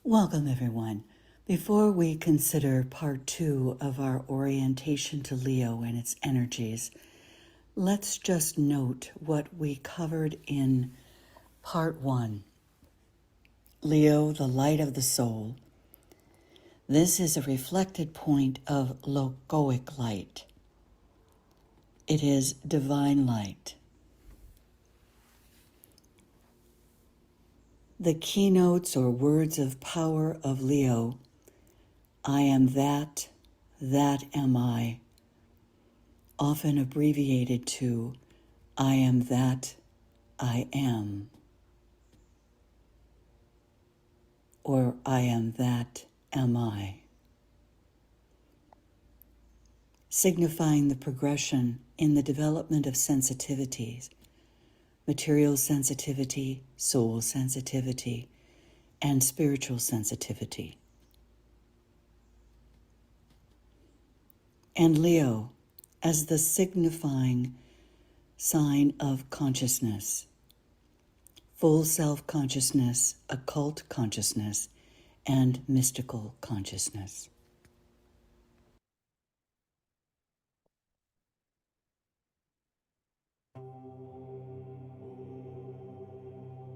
Welcome, everyone. Before we consider part 2 of our orientation to Leo and its energies, let's just note what we covered in part 1. Leo, the light of the soul. This is a reflected point of logoic light. It is divine light. The keynotes or words of power of Leo: I am that am I, often abbreviated to I am that I am, or I am that am I, signifying the progression in the development of sensitivities, material sensitivity, soul sensitivity, and spiritual sensitivity. And Leo as the signifying sign of consciousness, full self-consciousness, occult consciousness, and mystical consciousness.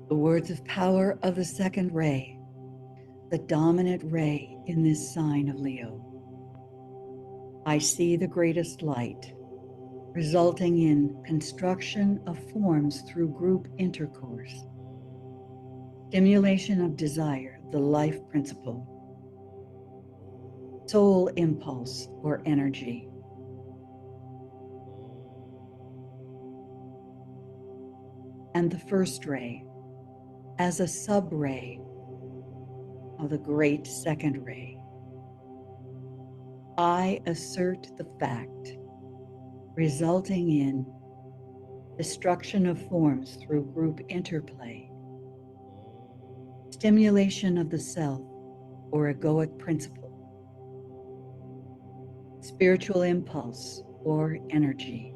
The words of power of the second ray, the dominant ray in this sign of Leo. I see the greatest light, resulting in construction of forms through group intercourse, stimulation of desire, the life principle, soul impulse or energy, and the first ray as a sub-ray of the great second ray. I assert the fact, resulting in destruction of forms through group interplay, stimulation of the self or egoic principle, spiritual impulse or energy.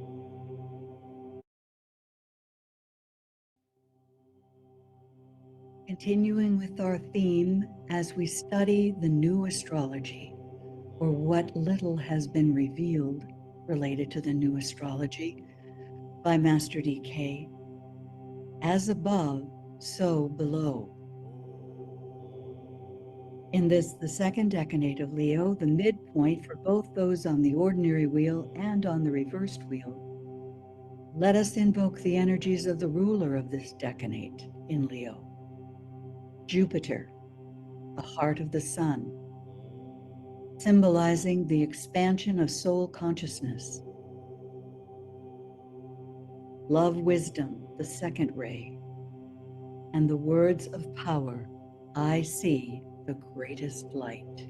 Continuing with our theme as we study the new astrology, or what little has been revealed related to the new astrology by Master DK, as above, so below. In this, the second decanate of Leo, the midpoint for both those on the ordinary wheel and on the reversed wheel, let us invoke the energies of the ruler of this decanate in Leo, Jupiter, the heart of the sun, symbolizing the expansion of soul consciousness. Love wisdom, the second ray, and the words of power, I see the greatest light.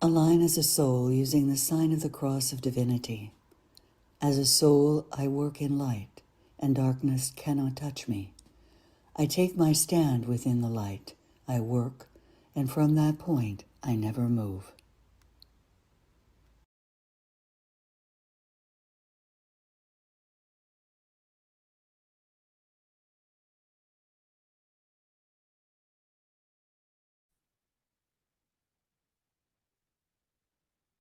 Align as a soul using the sign of the cross of divinity. As a soul, I work in light, and darkness cannot touch me. I take my stand within the light. I work, and from that point, I never move.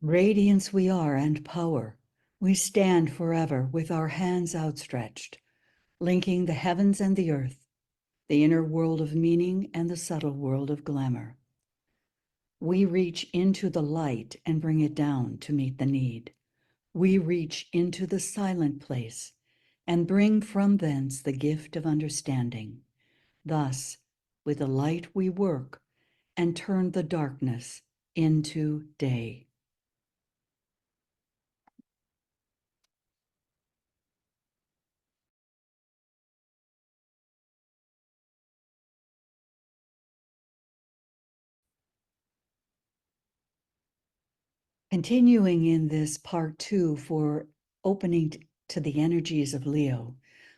Radiance we are and power. We stand forever with our hands outstretched, linking the heavens and the earth, the inner world of meaning and the subtle world of glamour. We reach into the light and bring it down to meet the need. We reach into the silent place and bring from thence the gift of understanding. Thus, with the light we work and turn the darkness into day. Continuing in this part 2 for opening to the energies of Leo,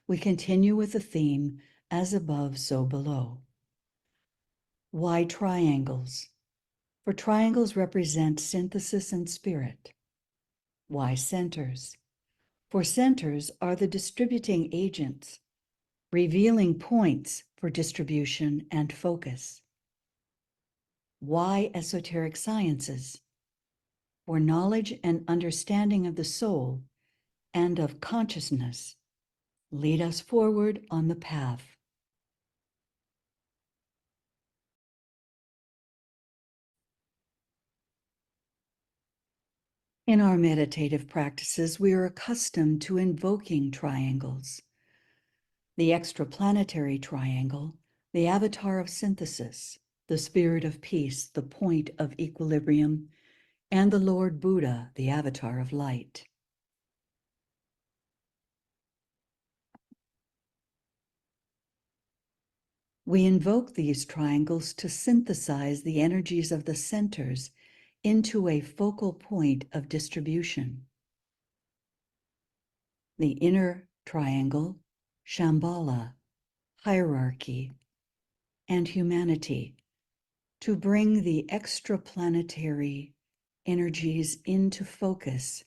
we continue with the theme, as above, so below. Why triangles? For triangles represent synthesis and spirit. Why centers? For centers are the distributing agents, revealing points for distribution and focus. Why esoteric sciences? For knowledge and understanding of the soul and of consciousness lead us forward on the path. In our meditative practices, we are accustomed to invoking triangles. The extraplanetary triangle, the avatar of synthesis, the spirit of peace, the point of equilibrium, and the Lord Buddha, the avatar of light. We invoke these triangles to synthesize the energies of the centers into a focal point of distribution. The inner triangle, Shambhala, hierarchy, and humanity, to bring the extraplanetary energies into focus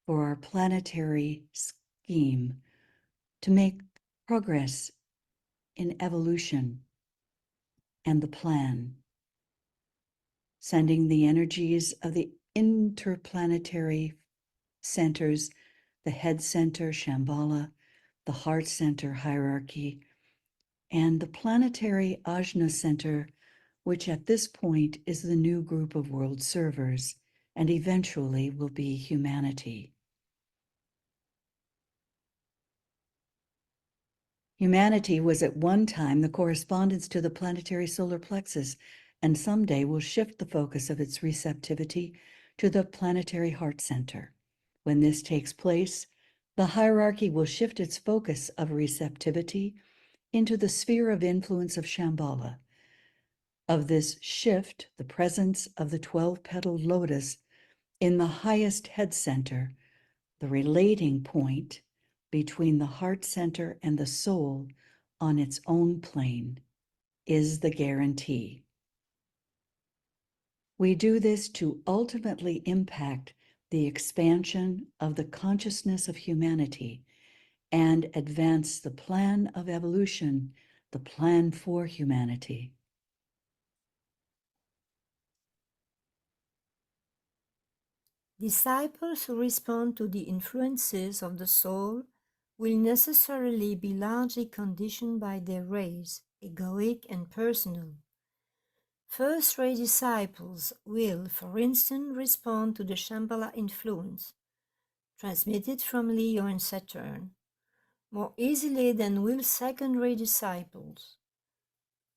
for our planetary scheme to make progress in evolution and the plan, sending the energies of the interplanetary centers, the head center, Shambhala, the heart center, hierarchy, and the planetary Ajna center, which at this point is the new group of world servers and eventually will be humanity. Humanity was at one time the correspondence to the planetary solar plexus, and someday will shift the focus of its receptivity to the planetary heart center. When this takes place, the hierarchy will shift its focus of receptivity into the sphere of influence of Shambhala. Of this shift, the presence of the 12-petaled lotus in the highest head center, the relating point between the heart center and the soul on its own plane, is the guarantee. We do this to ultimately impact the expansion of the consciousness of humanity and advance the plan of evolution, the plan for humanity. Disciples who respond to the influences of the soul will necessarily be largely conditioned by their race, egoic and personal. First-rate disciples will, for instance, respond to the Shambhala influence, transmitted from Leo and Saturn, more easily than will second-rate disciples.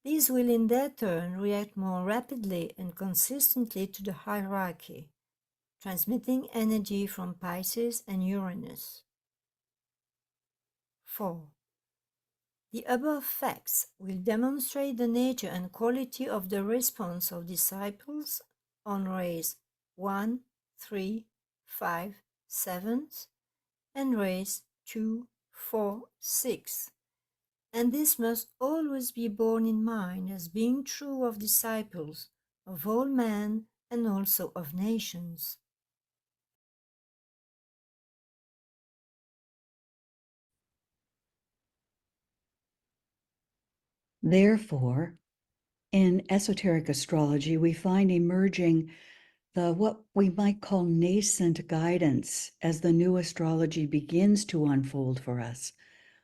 These will in their turn react more rapidly and consistently to the hierarchy, transmitting energy from Pisces and Uranus. 4. The above facts will demonstrate the nature and quality of the response of disciples on rays 1, 3, 5, 7, and rays 2, 4, 6. And this must always be borne in mind as being true of disciples, of all men, and also of nations. Therefore, in esoteric astrology, we find emerging what we might call nascent guidance as the new astrology begins to unfold for us,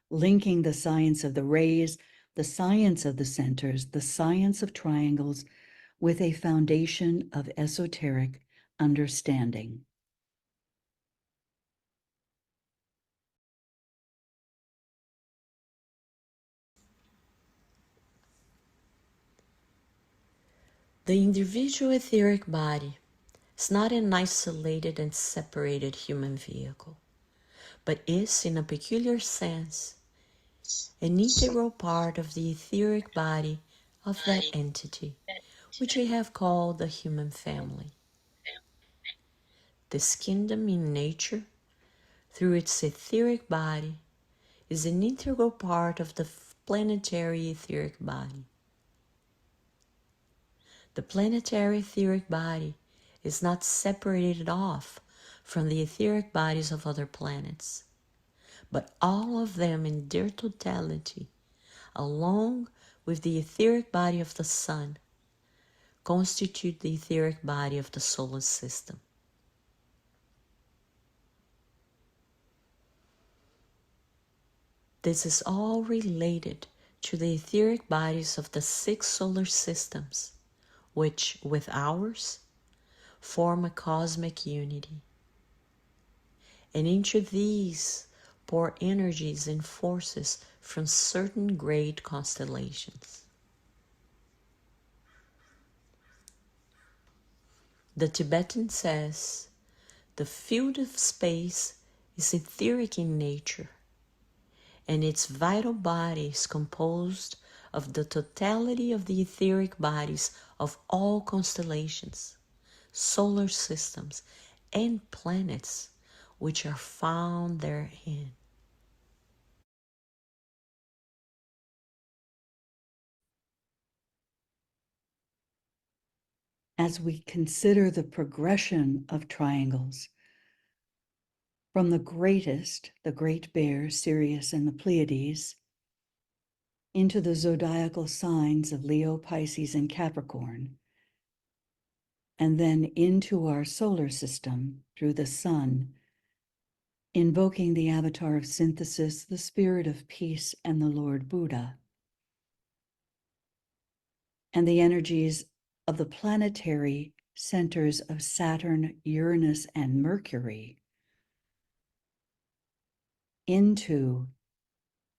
linking the science of the rays, the science of the centers, the science of triangles, with a foundation of esoteric understanding. The individual etheric body is not an isolated and separated human vehicle, but is, in a peculiar sense, an integral part of the etheric body of that entity, which we have called the human family. This kingdom in nature, through its etheric body, is an integral part of the planetary etheric body. The planetary etheric body is not separated off from the etheric bodies of other planets, but all of them in their totality, along with the etheric body of the Sun, constitute the etheric body of the solar system. This is all related to the etheric bodies of the 6 solar systems, which, with ours, form a cosmic unity. And into these pour energies and forces from certain great constellations. The Tibetan says, the field of space is etheric in nature, and its vital body is composed of the totality of the etheric bodies of all constellations, solar systems, and planets which are found therein. As we consider the progression of triangles, from the greatest, the Great Bear, Sirius, and the Pleiades, into the zodiacal signs of Leo, Pisces, and Capricorn, and then into our solar system through the Sun, invoking the avatar of synthesis, the spirit of peace, and the Lord Buddha, and the energies of the planetary centers of Saturn, Uranus, and Mercury into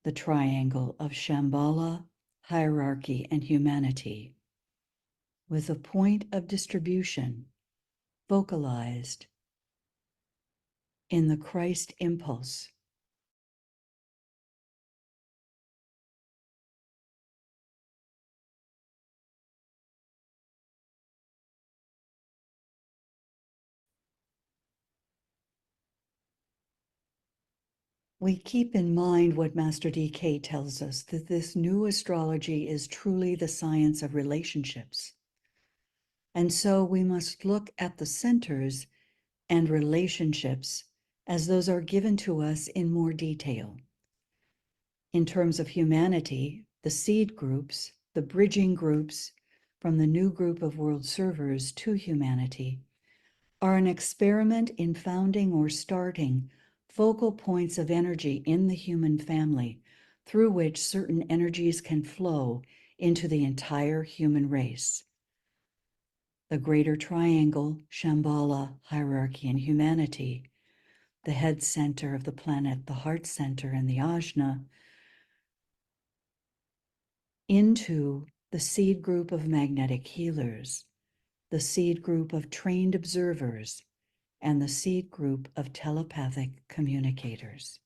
the triangle of Shambhala, hierarchy, and humanity, with a point of distribution vocalized in the Christ impulse. We keep in mind what Master DK tells us, that this new astrology is truly the science of relationships. And so we must look at the centers and relationships as those are given to us in more detail. In terms of humanity, the seed groups, the bridging groups from the new group of world servers to humanity, are an experiment in founding or starting focal points of energy in the human family through which certain energies can flow into the entire human race. The greater triangle, Shambhala, hierarchy, and humanity, the head center of the planet, the heart center, and the Ajna, into the seed group of magnetic healers, the seed group of trained observers, and the seed group of telepathic communicators.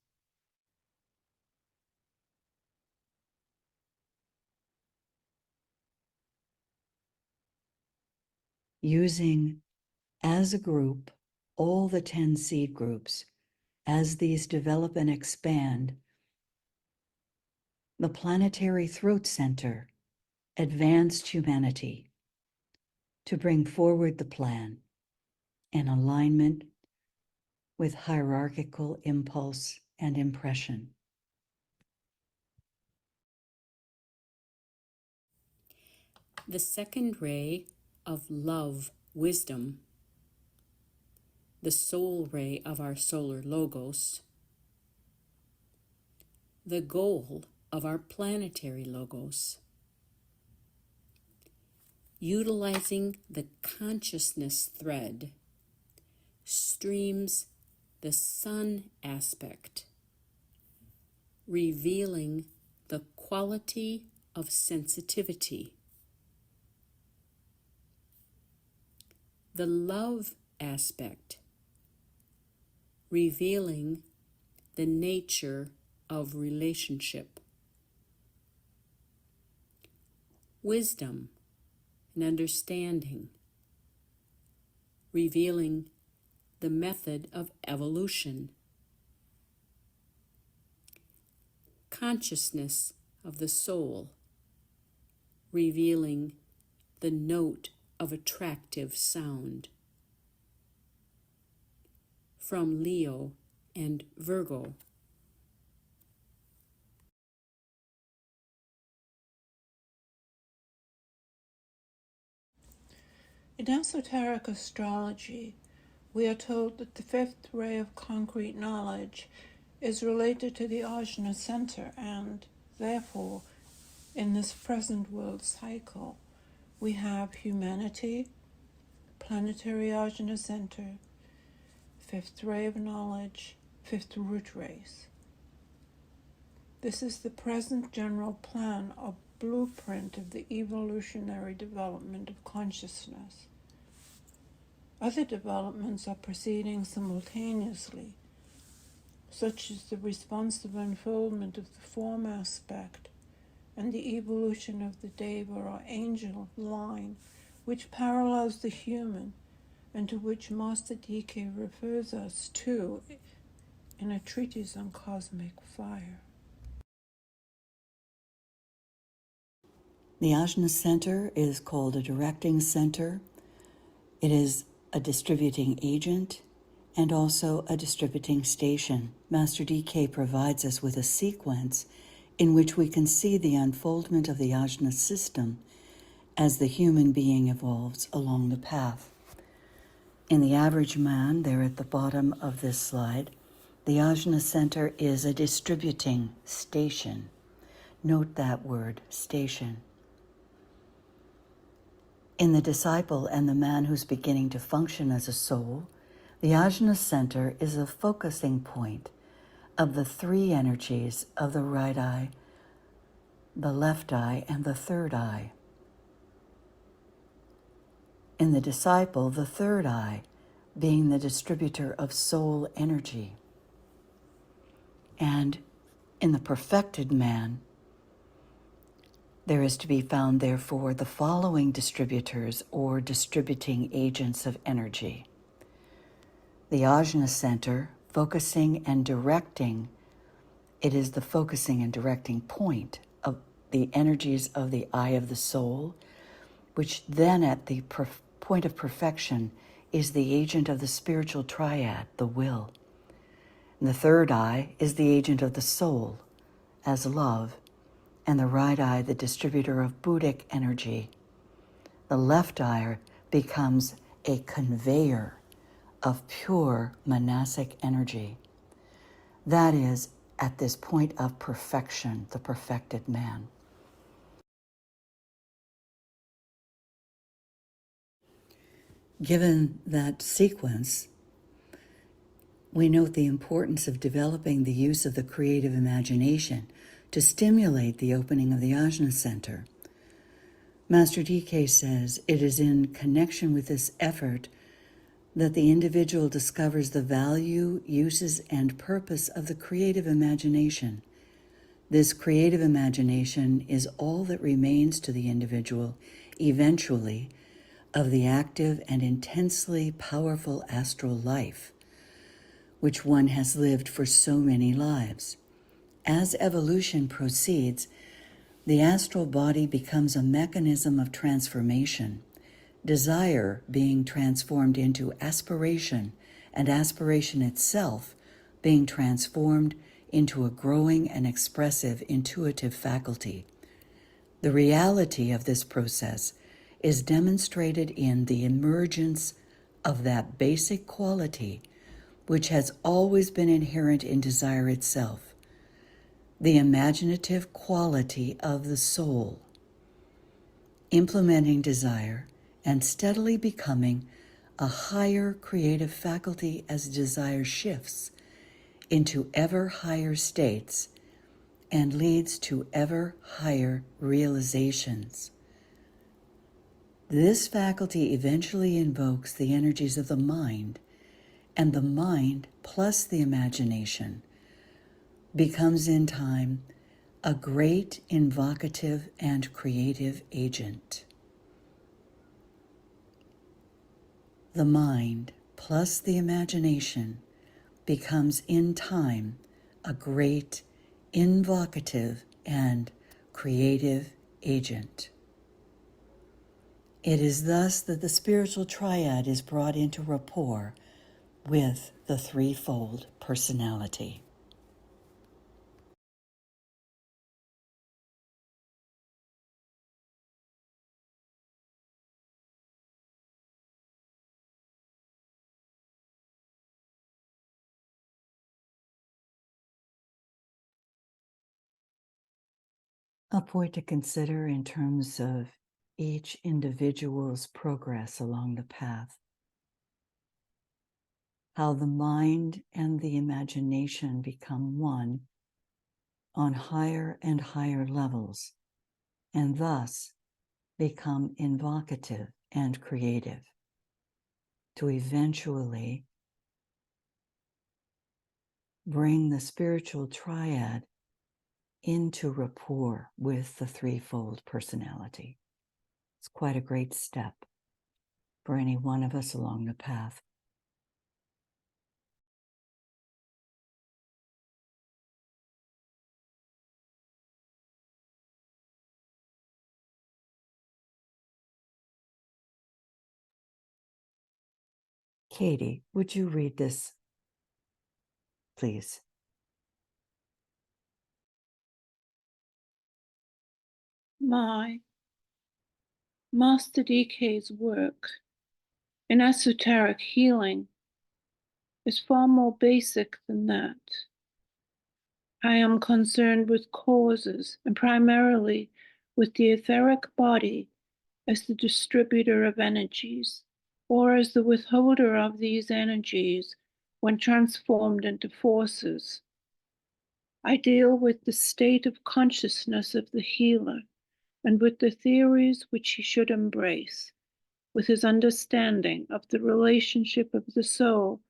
Using as a group all the 10 seed groups, as these develop and expand, the planetary throat center advanced humanity to bring forward the plan in alignment with hierarchical impulse and impression. The second ray of love, wisdom, the soul ray of our solar logos, the goal of our planetary logos, utilizing the consciousness thread, streams the sun aspect, revealing the quality of sensitivity. The love aspect, revealing the nature of relationship. Wisdom and understanding, revealing the method of evolution. Consciousness of the soul, revealing the note of attractive sound. from Leo and Virgo. In esoteric astrology, we are told that the fifth ray of concrete knowledge is related to the Ajna center, and therefore, in this present world cycle, we have humanity, planetary Ajna center, fifth ray of knowledge, fifth root race. This is the present general plan or blueprint of the evolutionary development of consciousness. Other developments are proceeding simultaneously, such as the responsive unfoldment of the form aspect and the evolution of the Deva or angel line, which parallels the human and to which Master DK refers us to in a treatise on cosmic fire. The Ajna center is called a directing center. It is a distributing agent and also a distributing station. Master DK provides us with a sequence in which we can see the unfoldment of the Ajna system as the human being evolves along the path. In the average man, there at the bottom of this slide, the Ajna center is a distributing station. Note that word, station. In the disciple and the man who's beginning to function as a soul, the Ajna center is a focusing point of the three energies of the right eye, the left eye, and the third eye. In the disciple, the third eye being the distributor of soul energy. And in the perfected man, there is to be found, therefore, the following distributors or distributing agents of energy. The Ajna center, focusing and directing, it is the focusing and directing point of the energies of the eye of the soul, which then at the point of perfection is the agent of the spiritual triad, the will. And the third eye is the agent of the soul as love, and the right eye the distributor of Buddhic energy. The left eye becomes a conveyor of pure manasic energy. That is, at this point of perfection, the perfected man. Given that sequence, we note the importance of developing the use of the creative imagination to stimulate the opening of the Ajna center. Master DK says it is in connection with this effort that the individual discovers the value, uses, and purpose of the creative imagination. This creative imagination is all that remains to the individual, eventually, of the active and intensely powerful astral life, which one has lived for so many lives. As evolution proceeds, the astral body becomes a mechanism of transformation, desire being transformed into aspiration, and aspiration itself being transformed into a growing and expressive intuitive faculty. The reality of this process is demonstrated in the emergence of that basic quality which has always been inherent in desire itself, the imaginative quality of the soul, implementing desire and steadily becoming a higher creative faculty as desire shifts into ever higher states and leads to ever higher realizations. This faculty eventually invokes the energies of the mind, and the mind plus the imagination becomes in time a great invocative and creative agent. The mind plus the imagination becomes in time a great invocative and creative agent. It is thus that the spiritual triad is brought into rapport with the threefold personality. A point to consider in terms of each individual's progress along the path. How the mind and the imagination become one on higher and higher levels, and thus become invocative and creative to eventually bring the spiritual triad into rapport with the threefold personality. It's quite a great step for any one of us along the path. Katie, would you read this, please? My Master DK's work in esoteric healing is far more basic than that. I am concerned with causes and primarily with the etheric body as the distributor of energies, or as the withholder of these energies when transformed into forces. I deal with the state of consciousness of the healer and with the theories which he should embrace, with his understanding of the relationship of the soul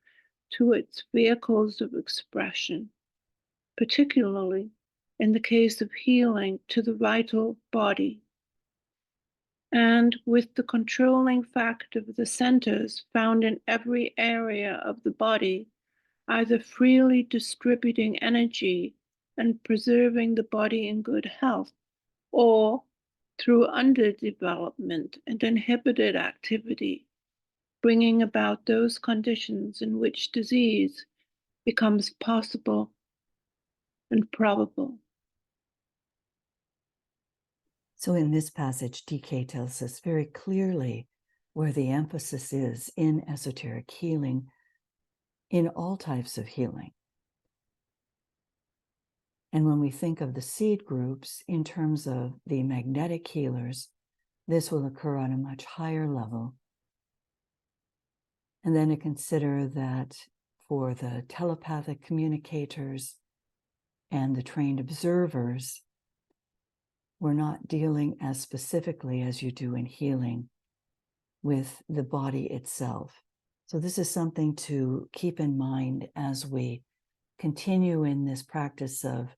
to its vehicles of expression, particularly in the case of healing to the vital body, and with the controlling fact of the centers found in every area of the body, either freely distributing energy and preserving the body in good health, or through underdevelopment and inhibited activity, bringing about those conditions in which disease becomes possible and probable. So in this passage, DK tells us very clearly where the emphasis is in esoteric healing, in all types of healing. And when we think of the seed groups in terms of the magnetic healers, this will occur on a much higher level. And then to consider that for the telepathic communicators and the trained observers, we're not dealing as specifically as you do in healing with the body itself. So this is something to keep in mind as we continue in this practice of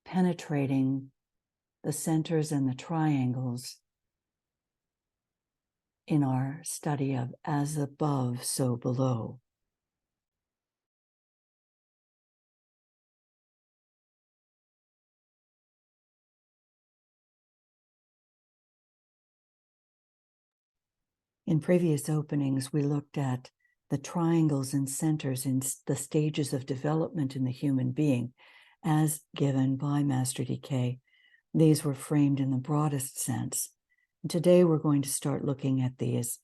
penetrating the centers and the triangles in our study of as above, so below. In previous openings, we looked at the triangles and centers in the stages of development in the human being as given by Master DK. These were framed in the broadest sense. And today we're going to start looking at these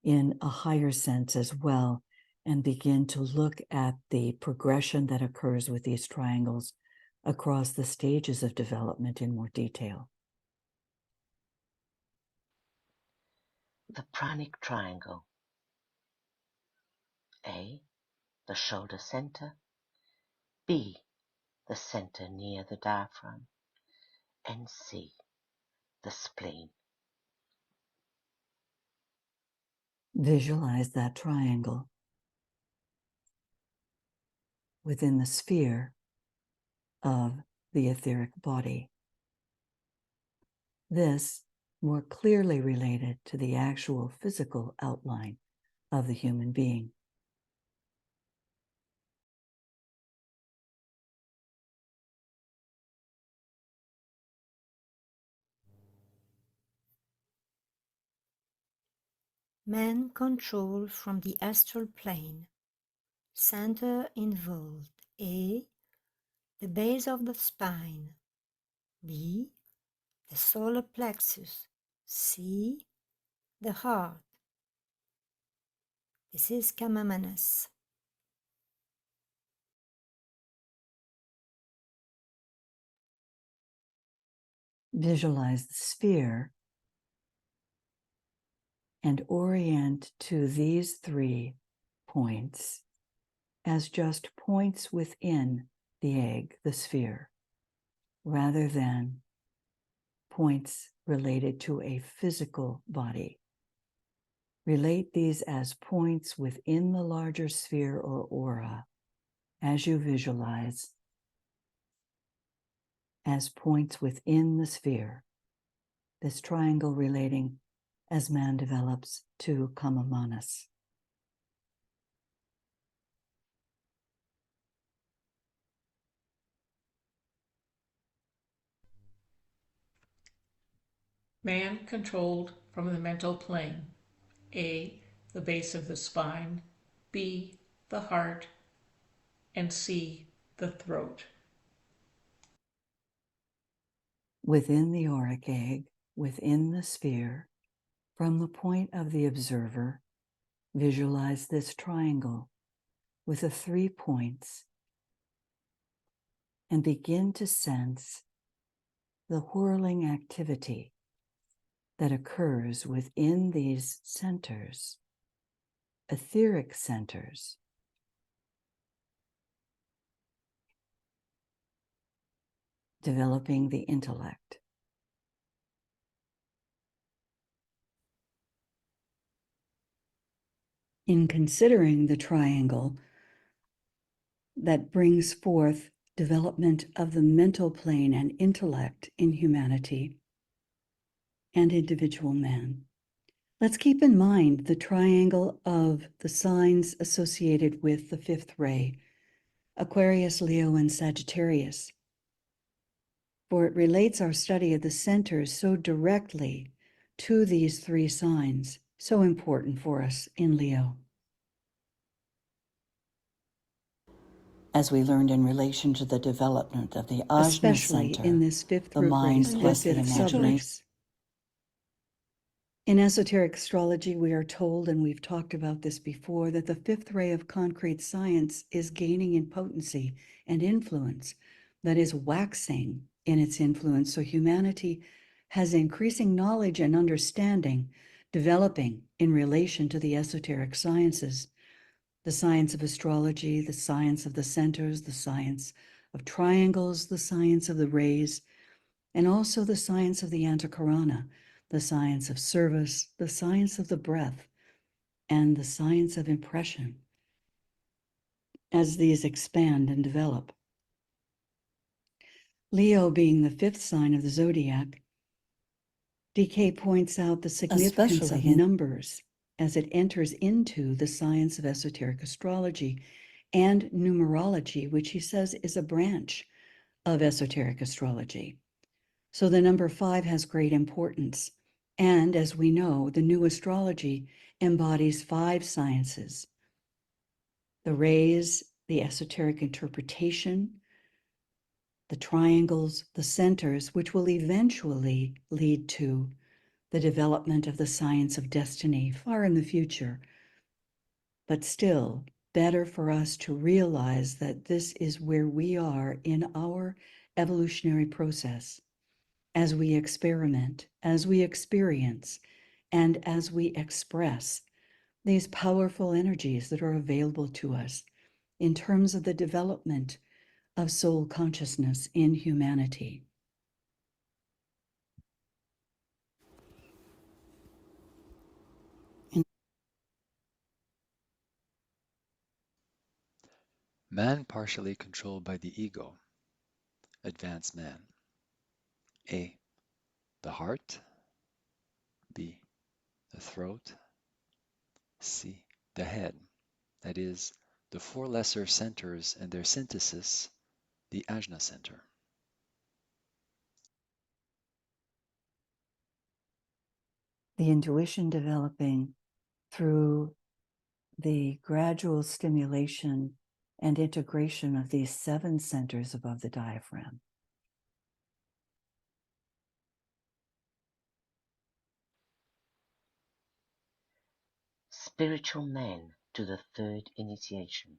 in a higher sense as well and begin to look at the progression that occurs with these triangles across the stages of development in more detail. The pranic triangle. A. The shoulder center. B. The center near the diaphragm. And C. The spleen. Visualize that triangle within the sphere of the etheric body. This more clearly related to the actual physical outline of the human being. Man control from the astral plane. center involved. A. The base of the spine. B. The solar plexus. C. The heart. This is Kamamanas. Visualize the sphere and orient to these 3 points as just points within the egg, the sphere, rather than points related to a physical body. Relate these as points within the larger sphere or aura as you visualize as points within the sphere, this triangle relating as man develops to Kamamanas. Man controlled from the mental plane. A. The base of the spine. B. The heart. And C. The throat. Within the auric egg, within the sphere, from the point of the observer, visualize this triangle with the 3 points and begin to sense the whirling activity that occurs within these centers, etheric centers, developing the intellect. In considering the triangle that brings forth development of the mental plane and intellect in humanity and individual man, let's keep in mind the triangle of the signs associated with the 5th ray, Aquarius, Leo, and Sagittarius, for it relates our study of the centers so directly to these 3 signs, so important for us in Leo. As we learned in relation to the development of the Ajna Especially center, in this 5th the root mind race, plus the 5th subtle imagination. race. In esoteric astrology, we are told, and we've talked about this before, that the 5th ray of concrete science is gaining in potency and influence, that is waxing in its influence. So humanity has increasing knowledge and understanding developing in relation to the esoteric sciences, the science of astrology, the science of the centers, the science of triangles, the science of the rays, and also the science of the Antakarana, the science of service, the science of the breath, and the science of impression. As these expand and develop, Leo being the 5th sign of the zodiac, DK points out the significance of numbers as it enters into the science of esoteric astrology and numerology, which he says is a branch of esoteric astrology. So the number 5 has great importance. And as we know, the new astrology embodies 5 sciences: the rays, the esoteric interpretation, the triangles, the centers, which will eventually lead to the development of the science of destiny far in the future. But still, better for us to realize that this is where we are in our evolutionary process, as we experiment, as we experience, and as we express these powerful energies that are available to us in terms of the development of soul consciousness in humanity. Man partially controlled by the ego. Advanced man. A. The heart. B. The throat. C. The head. That is, the 4 lesser centers and their synthesis, the Ajna center. The intuition developing through the gradual stimulation and integration of these 7 centers above the diaphragm. Spiritual men to the 3rd initiation.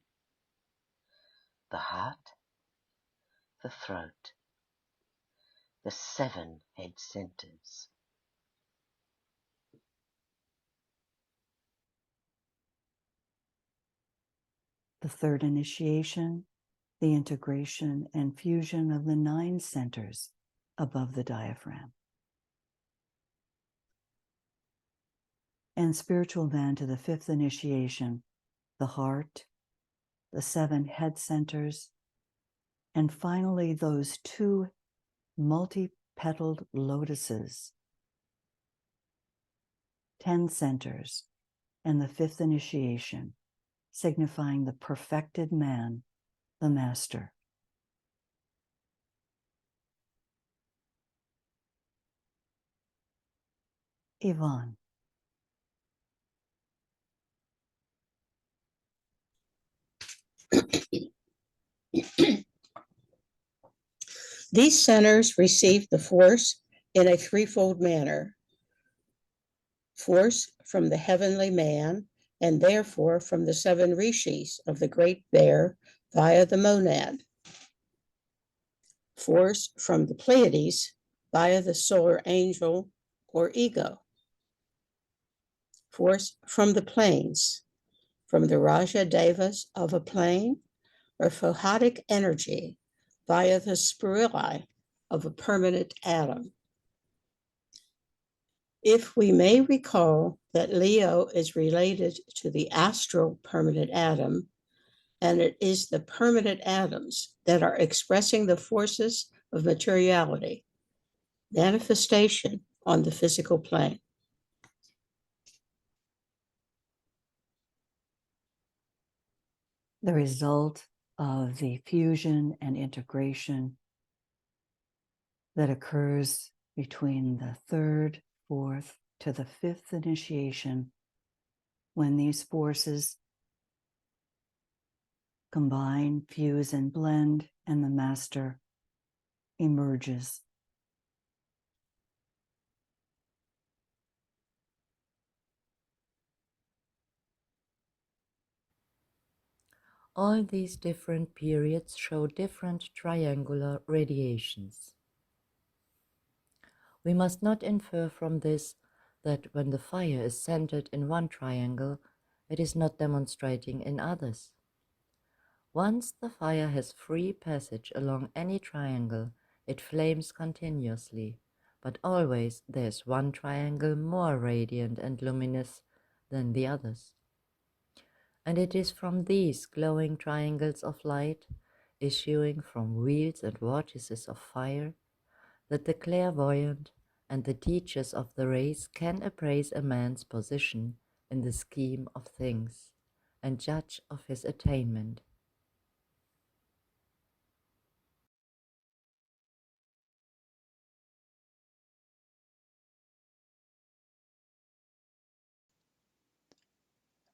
The heart, the throat, the 7 head centers. The 3rd initiation, the integration and fusion of the 9 centers above the diaphragm. And spiritual man to the 5th initiation, the heart, the 7 head centers, and finally those 2 multi-petaled lotuses, 10 centers, and the 5th initiation, signifying the perfected man, the master. Yvonne. These centers receive the force in a threefold manner. Force from the heavenly man, and therefore from the 7 rishis of the Great Bear via the monad. Force from the Pleiades via the solar angel or ego. Force from the planes, from the Raja Devas of a plane, or photic energy via the spirali of a permanent atom. If we may recall that Leo is related to the astral permanent atom, and it is the permanent atoms that are expressing the forces of materiality, manifestation on the physical plane. The result of the fusion and integration that occurs between the 3rd, 4th to the 5th initiation, when these forces combine, fuse, and blend, and the master emerges. All these different periods show different triangular radiations. We must not infer from this that when the fire is centered in one triangle, it is not demonstrating in others. Once the fire has free passage along any triangle, it flames continuously, but always there is one triangle more radiant and luminous than the others. And it is from these glowing triangles of light, issuing from wheels and vortices of fire, that the clairvoyant and the teachers of the race can appraise a man's position in the scheme of things, and judge of his attainment.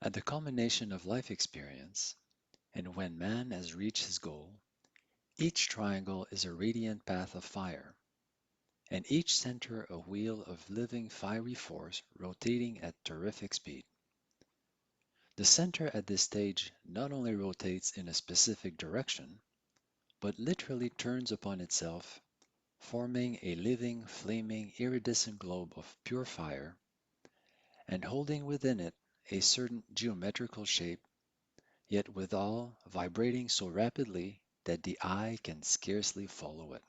At the culmination of life experience, and when man has reached his goal, each triangle is a radiant path of fire, and each center a wheel of living fiery force rotating at terrific speed. The center at this stage not only rotates in a specific direction, but literally turns upon itself, forming a living, flaming, iridescent globe of pure fire, and holding within it a certain geometrical shape, yet withal vibrating so rapidly that the eye can scarcely follow it.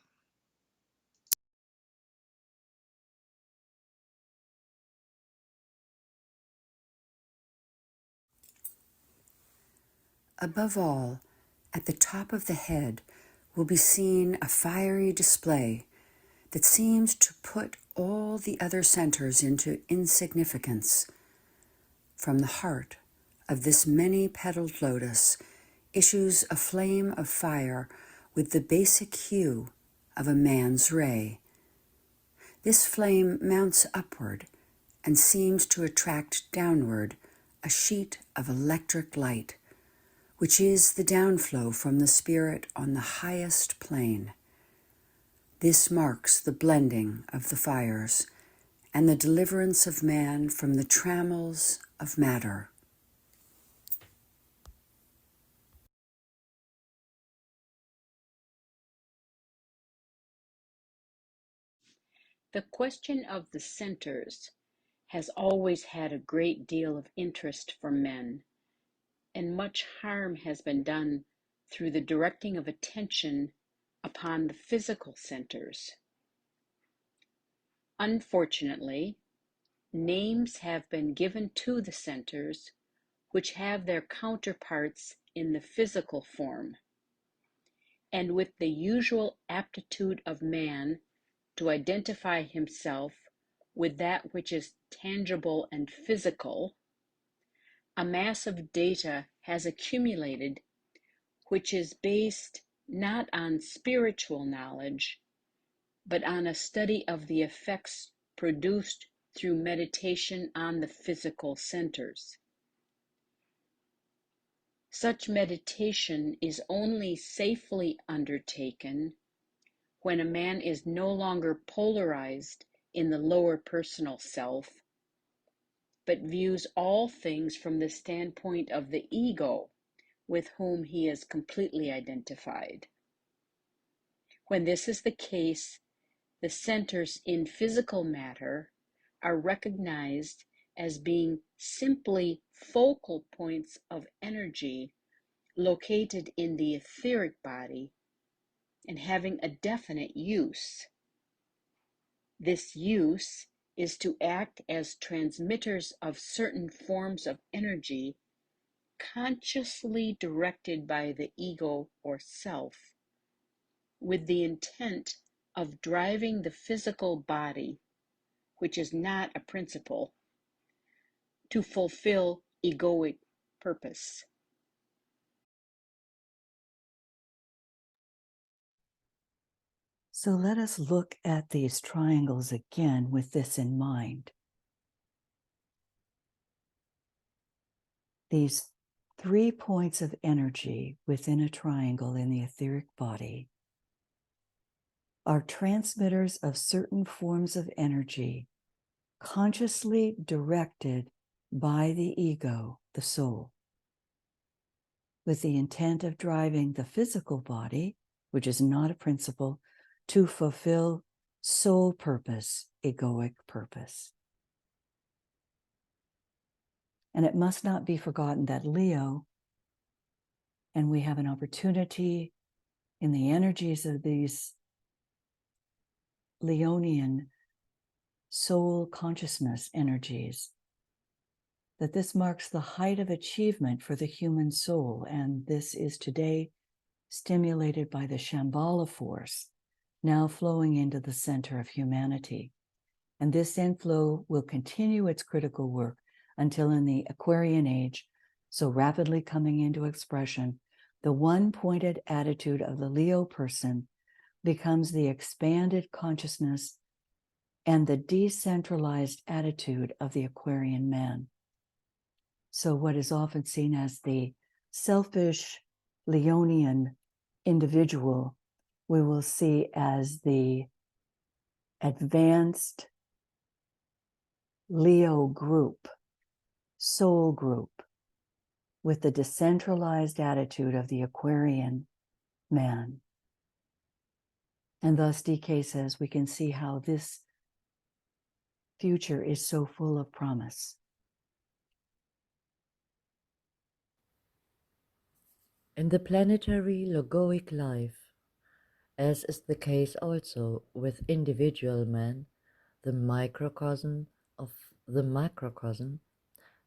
Above all, at the top of the head will be seen a fiery display that seems to put all the other centers into insignificance. From the heart of this many-petaled lotus issues a flame of fire with the basic hue of a man's ray. This flame mounts upward and seems to attract downward a sheet of electric light, which is the downflow from the spirit on the highest plane. This marks the blending of the fires and the deliverance of man from the trammels of matter. The question of the centers has always had a great deal of interest for men, and much harm has been done through the directing of attention upon the physical centers. Unfortunately, names have been given to the centers which have their counterparts in the physical form, and with the usual aptitude of man to identify himself with that which is tangible and physical, a mass of data has accumulated which is based not on spiritual knowledge, but on a study of the effects produced through meditation on the physical centers. Such meditation is only safely undertaken when a man is no longer polarized in the lower personal self, but views all things from the standpoint of the ego with whom he is completely identified. When this is the case, the centers in physical matter are recognized as being simply focal points of energy located in the etheric body and having a definite use. This use is to act as transmitters of certain forms of energy consciously directed by the ego or self, with the intent of driving the physical body, which is not a principle, to fulfill egoic purpose. So let us look at these triangles again with this in mind. These 3 points of energy within a triangle in the etheric body are transmitters of certain forms of energy consciously directed by the ego, the soul, with the intent of driving the physical body, which is not a principle, to fulfill soul purpose, egoic purpose. And it must not be forgotten that Leo, and we have an opportunity in the energies of these Leonian soul consciousness energies, that this marks the height of achievement for the human soul. And this is today stimulated by the Shambhala force, now flowing into the center of humanity. And this inflow will continue its critical work until in the Aquarian age, so rapidly coming into expression, the one-pointed attitude of the Leo person becomes the expanded consciousness and the decentralized attitude of the Aquarian man. So what is often seen as the selfish Leonian individual, we will see as the advanced Leo group, soul group, with the decentralized attitude of the Aquarian man. And thus, DK says, we can see how this future is so full of promise. In the planetary logoic life, as is the case also with individual man, the microcosm of the macrocosm,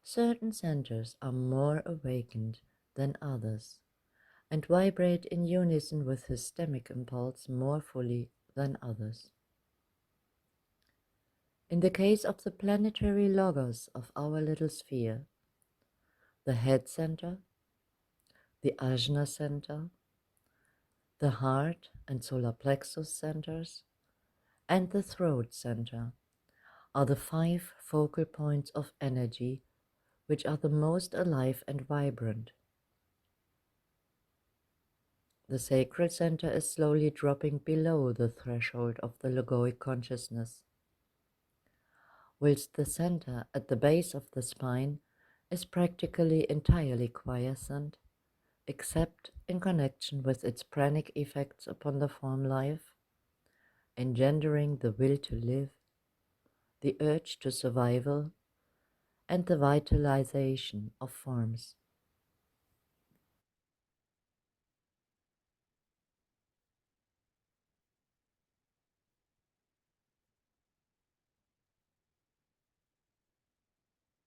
certain centers are more awakened than others, and vibrate in unison with systemic impulse more fully than others. In the case of the planetary logos of our little sphere, the head center, the Ajna center, the heart and solar plexus centers, and the throat center are the 5 focal points of energy which are the most alive and vibrant. The sacral center is slowly dropping below the threshold of the logoic consciousness, whilst the center at the base of the spine is practically entirely quiescent, except in connection with its pranic effects upon the form life, engendering the will to live, the urge to survival, and the vitalization of forms.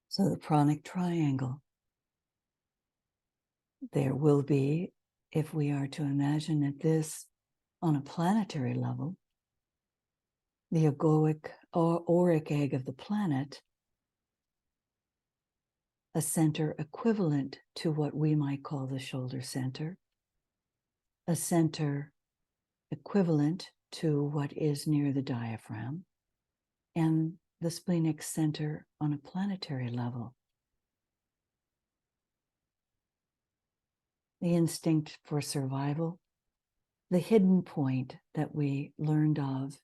So the pranic triangle, there will be, if we are to imagine it this on a planetary level, the egoic or auric egg of the planet, a center equivalent to what we might call the shoulder center, a center equivalent to what is near the diaphragm, and the splenic center on a planetary level. The instinct for survival, the hidden point that we learned of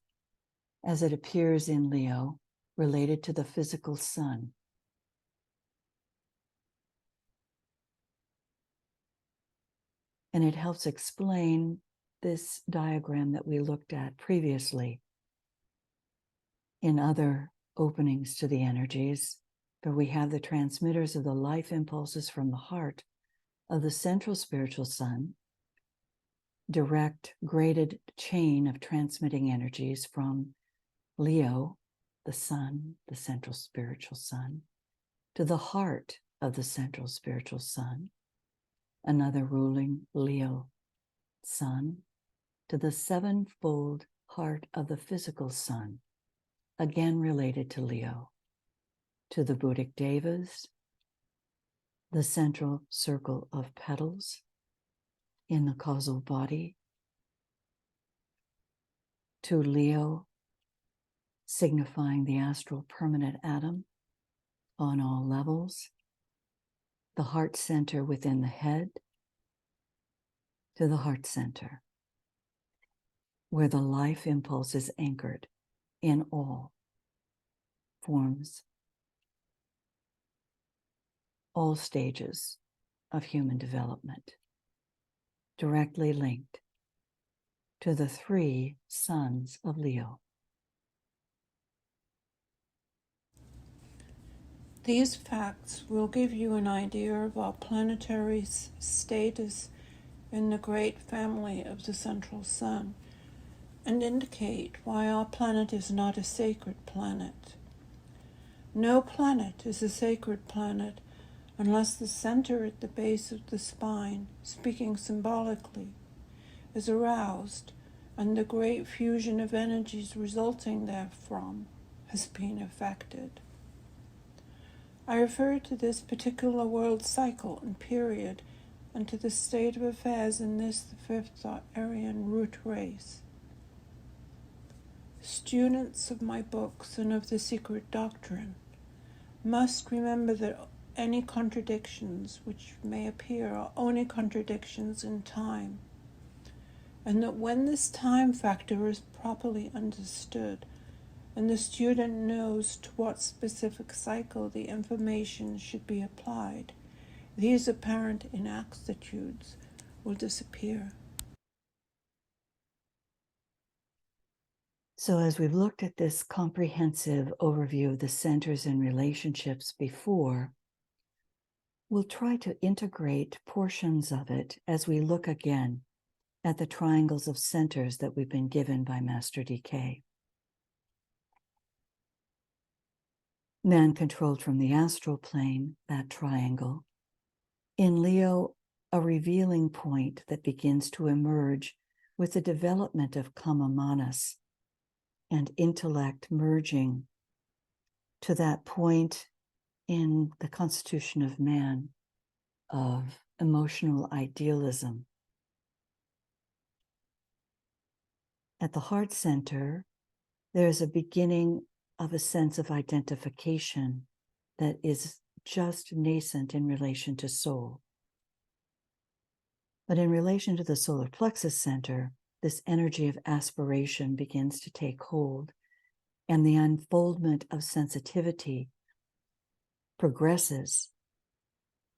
as it appears in Leo, related to the physical sun. And it helps explain this diagram that we looked at previously in other openings to the energies, where we have the transmitters of the life impulses from the heart of the central spiritual sun, direct graded chain of transmitting energies from Leo, the sun, the central spiritual sun, to the heart of the central spiritual sun, another ruling Leo sun, to the sevenfold heart of the physical sun, again related to Leo, to the Buddhic devas, the central circle of petals in the causal body, to Leo, signifying the astral permanent atom on all levels, the heart center within the head, to the heart center, where the life impulse is anchored in all forms, all stages of human development, directly linked to the three sons of Leo. These facts will give you an idea of our planetary's status in the great family of the central sun, and indicate why our planet is not a sacred planet. No planet is a sacred planet unless the center at the base of the spine, speaking symbolically, is aroused and the great fusion of energies resulting therefrom has been effected. I refer to this particular world cycle and period and to the state of affairs in this, the fifth Aryan root race. Students of my books and of the secret doctrine must remember that any contradictions which may appear are only contradictions in time, and that when this time factor is properly understood, and the student knows to what specific cycle the information should be applied, these apparent inexactitudes will disappear. So as we've looked at this comprehensive overview of the centers and relationships before, we'll try to integrate portions of it as we look again at the triangles of centers that we've been given by Master DK. Man controlled from the astral plane, that triangle. In Leo, a revealing point that begins to emerge with the development of kama manas and intellect merging to that point in the constitution of man of emotional idealism. At the heart center, there's a beginning of a sense of identification that is just nascent in relation to soul. But in relation to the solar plexus center, this energy of aspiration begins to take hold, and the unfoldment of sensitivity progresses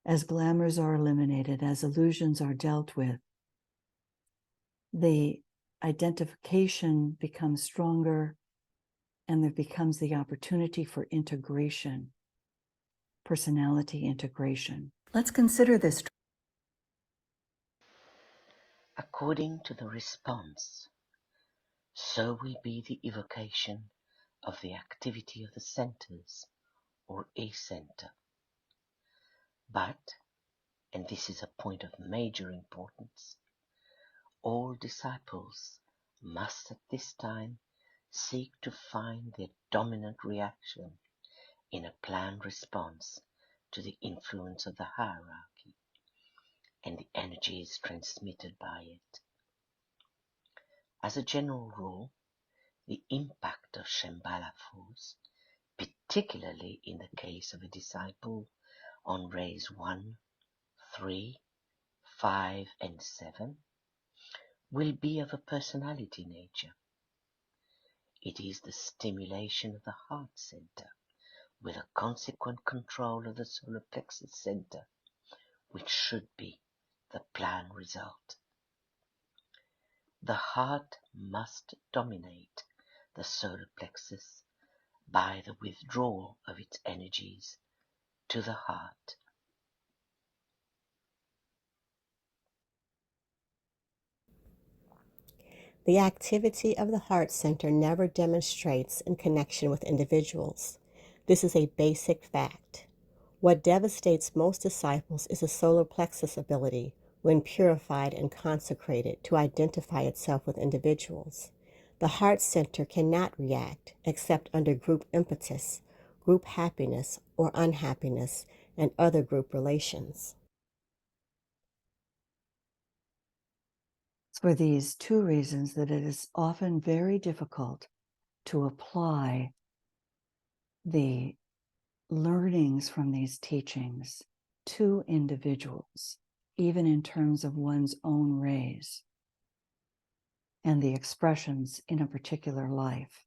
as glamours are eliminated, as illusions are dealt with. The identification becomes stronger, and there becomes the opportunity for integration, personality integration. Let's consider this. According to the response, so will be the evocation of the activity of the centers, or a center. But, and this is a point of major importance, all disciples must at this time seek to find their dominant reaction in a planned response to the influence of the hierarchy and the energies transmitted by it. As a general rule, the impact of Shambhala force, particularly in the case of a disciple on rays 1, 3, 5, and 7, will be of a personality nature. It is the stimulation of the heart center with a consequent control of the solar plexus center, which should be the planned result. The heart must dominate the solar plexus by the withdrawal of its energies to the heart. The activity of the heart center never demonstrates in connection with individuals. This is a basic fact. What devastates most disciples is the solar plexus ability, when purified and consecrated, to identify itself with individuals. The heart center cannot react except under group impetus, group happiness or unhappiness, and other group relations. It's for these two reasons that it is often very difficult to apply the learnings from these teachings to individuals, even in terms of one's own rays and the expressions in a particular life.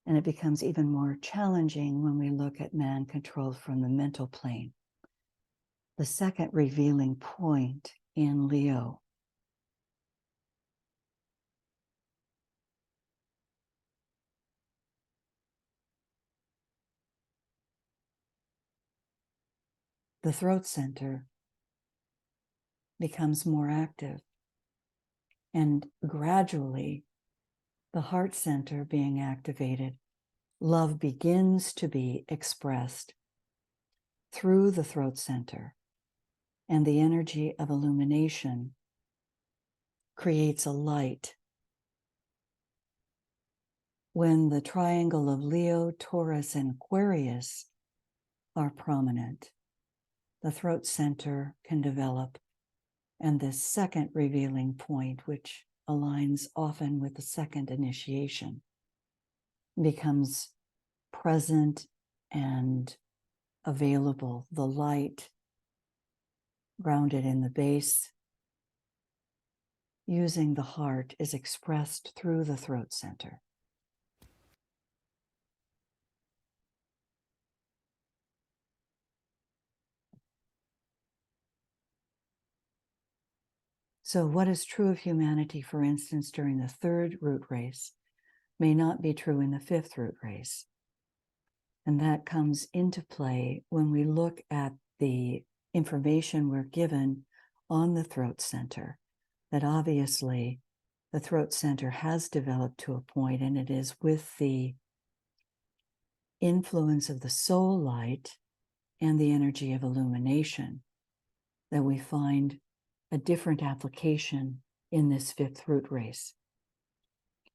And it becomes even more challenging when we look at man controlled from the mental plane. The second revealing point in Leo the throat center becomes more active, and gradually the heart center being activated, love begins to be expressed through the throat center, and the energy of illumination creates a light. When the triangle of Leo, Taurus, and Aquarius are prominent, the throat center can develop, and this second revealing point, which aligns often with the second initiation, becomes present and available. The light grounded in the base, using the heart, is expressed through the throat center. So what is true of humanity, for instance, during the third root race, may not be true in the fifth root race. And that comes into play when we look at the information we're given on the throat center, that obviously the throat center has developed to a point, and it is with the influence of the soul light and the energy of illumination that we find a different application in this fifth root race.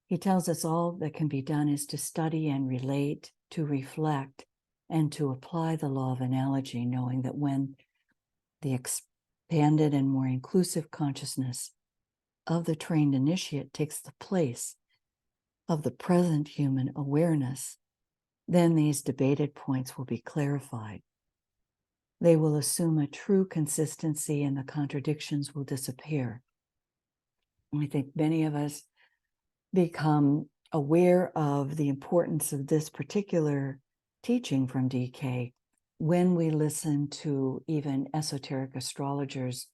He tells us all that can be done is to study and relate, to reflect, and to apply the law of analogy, knowing that when the expanded and more inclusive consciousness of the trained initiate takes the place of the present human awareness, then these debated points will be clarified. They will assume a true consistency and the contradictions will disappear. I think many of us become aware of the importance of this particular teaching from DK when we listen to even esoteric astrologers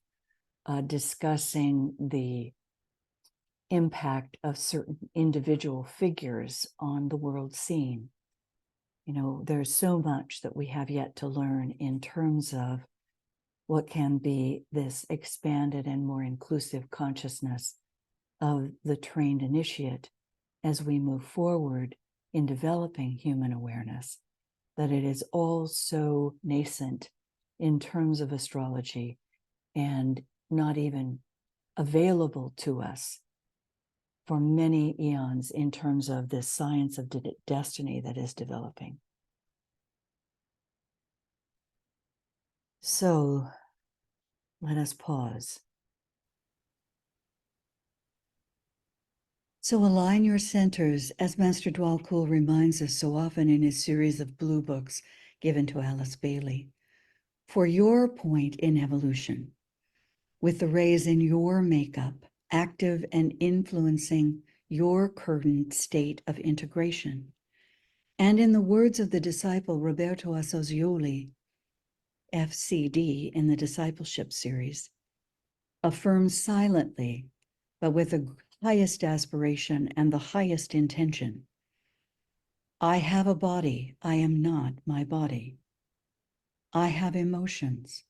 discussing the impact of certain individual figures on the world scene. You know, there's so much that we have yet to learn in terms of what can be this expanded and more inclusive consciousness of the trained initiate as we move forward in developing human awareness, that it is all so nascent in terms of astrology and not even available to us for many eons in terms of this science of destiny that is developing. So let us pause. So align your centers, as Master Dwalkul reminds us so often in his series of blue books given to Alice Bailey, for your point in evolution, with the rays in your makeup, active and influencing your current state of integration. And in the words of the disciple Roberto Assozioli, FCD in the Discipleship series, affirm silently, but with the highest aspiration and the highest intention. I have a body, I am not my body. I have emotions,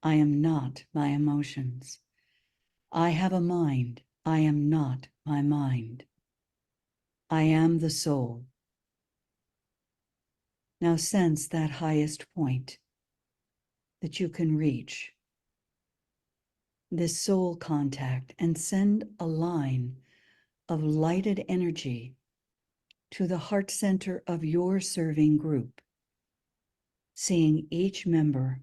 I am not my emotions. I have a mind, I am not my mind. I am the soul. Now sense that highest point that you can reach, this soul contact, and send a line of lighted energy to the heart center of your serving group, seeing each member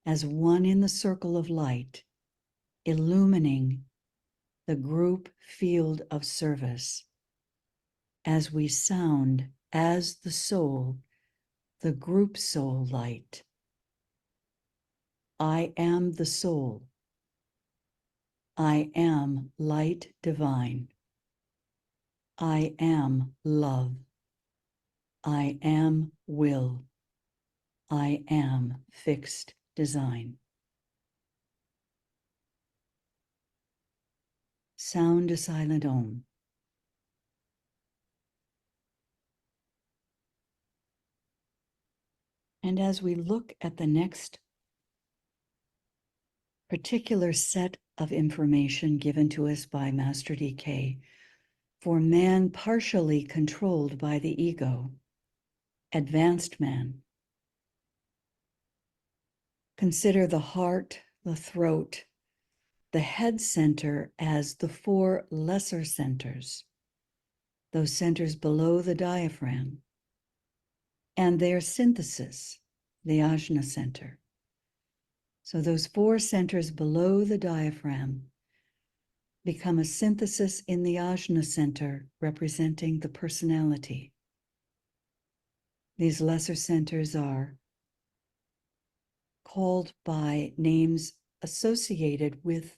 as one in the circle of light, illumining the group field of service as we sound as the soul, the group soul light. I am the soul. I am light divine. I am love. I am will. I am fixed design. Sound a silent Om. And as we look at the next particular set of information given to us by Master DK for man partially controlled by the ego, advanced man, consider the heart, the throat, the head center as the four lesser centers, those centers below the diaphragm, and their synthesis, the Ajna center. So those four centers below the diaphragm become a synthesis in the Ajna center representing the personality. These lesser centers are called by names associated with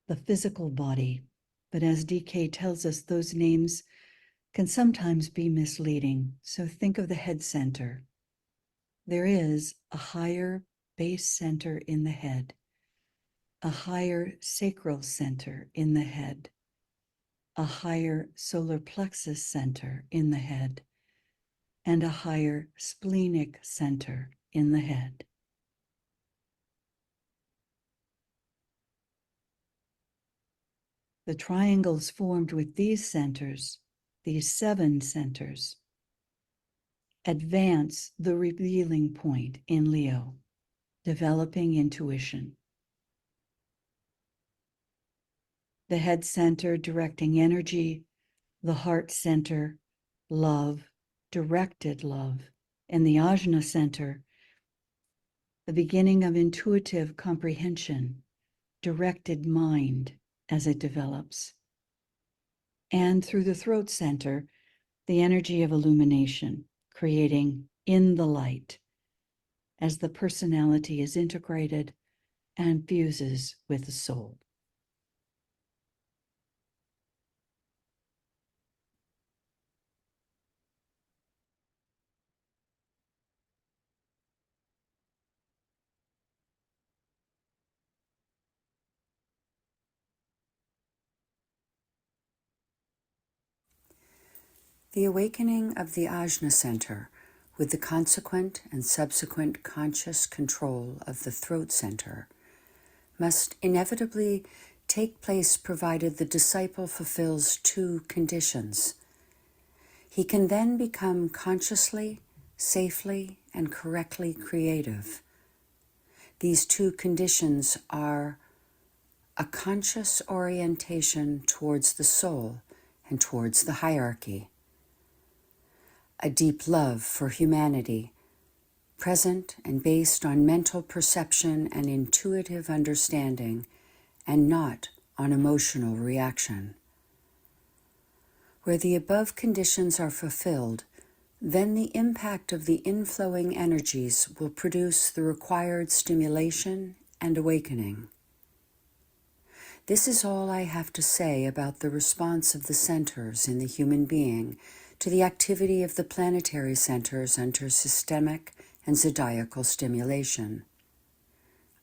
the physical body, but as DK tells us, those names can sometimes be misleading. So think of the head center. There is a higher base center in the head, a higher sacral center in the head, a higher solar plexus center in the head, and a higher splenic center in the head. The triangles formed with these centers, these 7 centers, advance the revealing point in Leo, developing intuition. The head center directing energy, the heart center, love, directed love, and the Ajna center, the beginning of intuitive comprehension, directed mind as it develops. And through the throat center, the energy of illumination, creating in the light as the personality is integrated and fuses with the soul. The awakening of the Ajna center, with the consequent and subsequent conscious control of the throat center, must inevitably take place provided the disciple fulfills two conditions. He can then become consciously, safely, and correctly creative. These two conditions are a conscious orientation towards the soul and towards the hierarchy, a deep love for humanity, present and based on mental perception and intuitive understanding, and not on emotional reaction. Where the above conditions are fulfilled, then the impact of the inflowing energies will produce the required stimulation and awakening. This is all I have to say about the response of the centers in the human being to the activity of the planetary centers under systemic and zodiacal stimulation.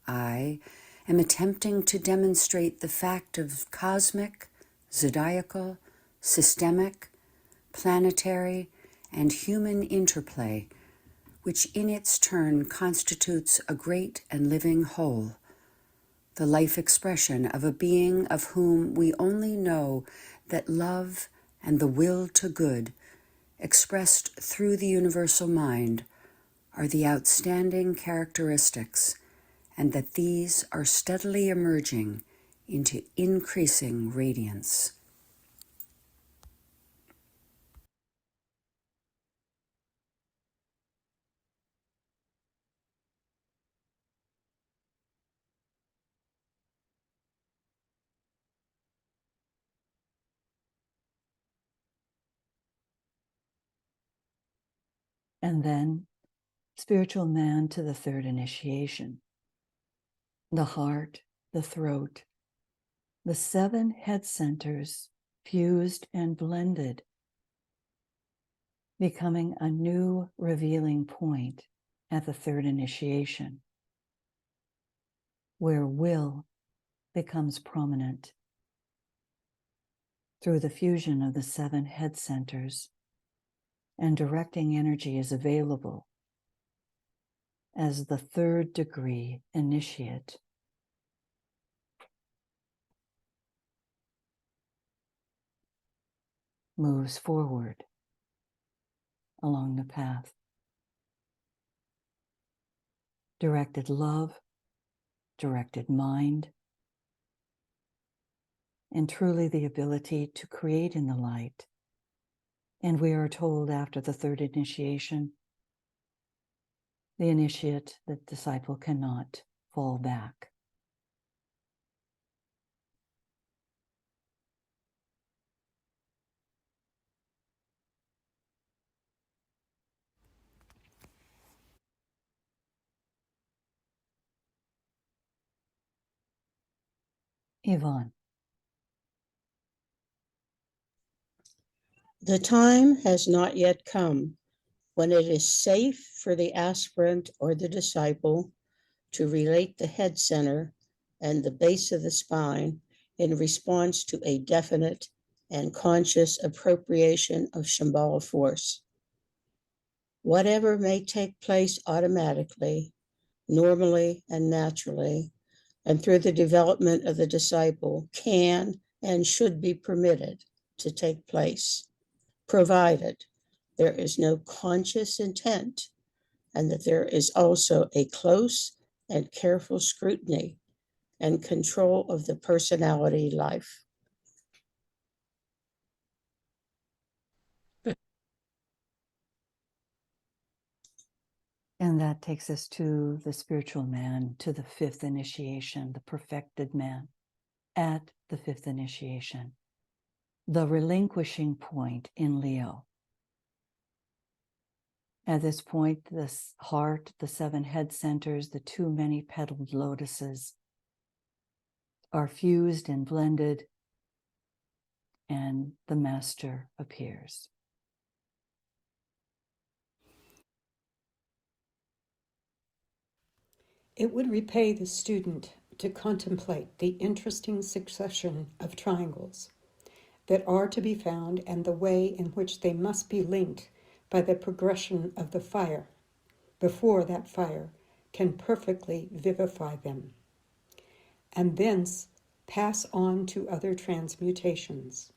I am attempting to demonstrate the fact of cosmic, zodiacal, systemic, planetary, and human interplay, which in its turn constitutes a great and living whole, the life expression of a being of whom we only know that love and the will to good, expressed through the universal mind, are the outstanding characteristics, and that these are steadily emerging into increasing radiance. And then spiritual man to the third initiation. The heart, the throat, the 7 head centers fused and blended, becoming a new revealing point at the third initiation, where will becomes prominent through the fusion of the 7 head centers, and directing energy is available as the 3rd degree initiate. Moves forward along the path. Directed love, directed mind, and truly the ability to create in the light. And we are told after the 3rd initiation, the initiate, the disciple, cannot fall back. Yvonne. The time has not yet come when it is safe for the aspirant or the disciple to relate the head center and the base of the spine in response to a definite and conscious appropriation of Shambhala force. Whatever may take place automatically, normally and naturally, and through the development of the disciple can and should be permitted to take place, provided there is no conscious intent and that there is also a close and careful scrutiny and control of the personality life. And that takes us to the spiritual man, to the 5th initiation, the perfected man at the 5th initiation, the relinquishing point in Leo, At this point, this heart, the 7 head centers, the 2 many-petaled lotuses are fused and blended, and the master appears. It would repay the student to contemplate the interesting succession of triangles that are to be found and the way in which they must be linked by the progression of the fire before that fire can perfectly vivify them, and thence pass on to other transmutations.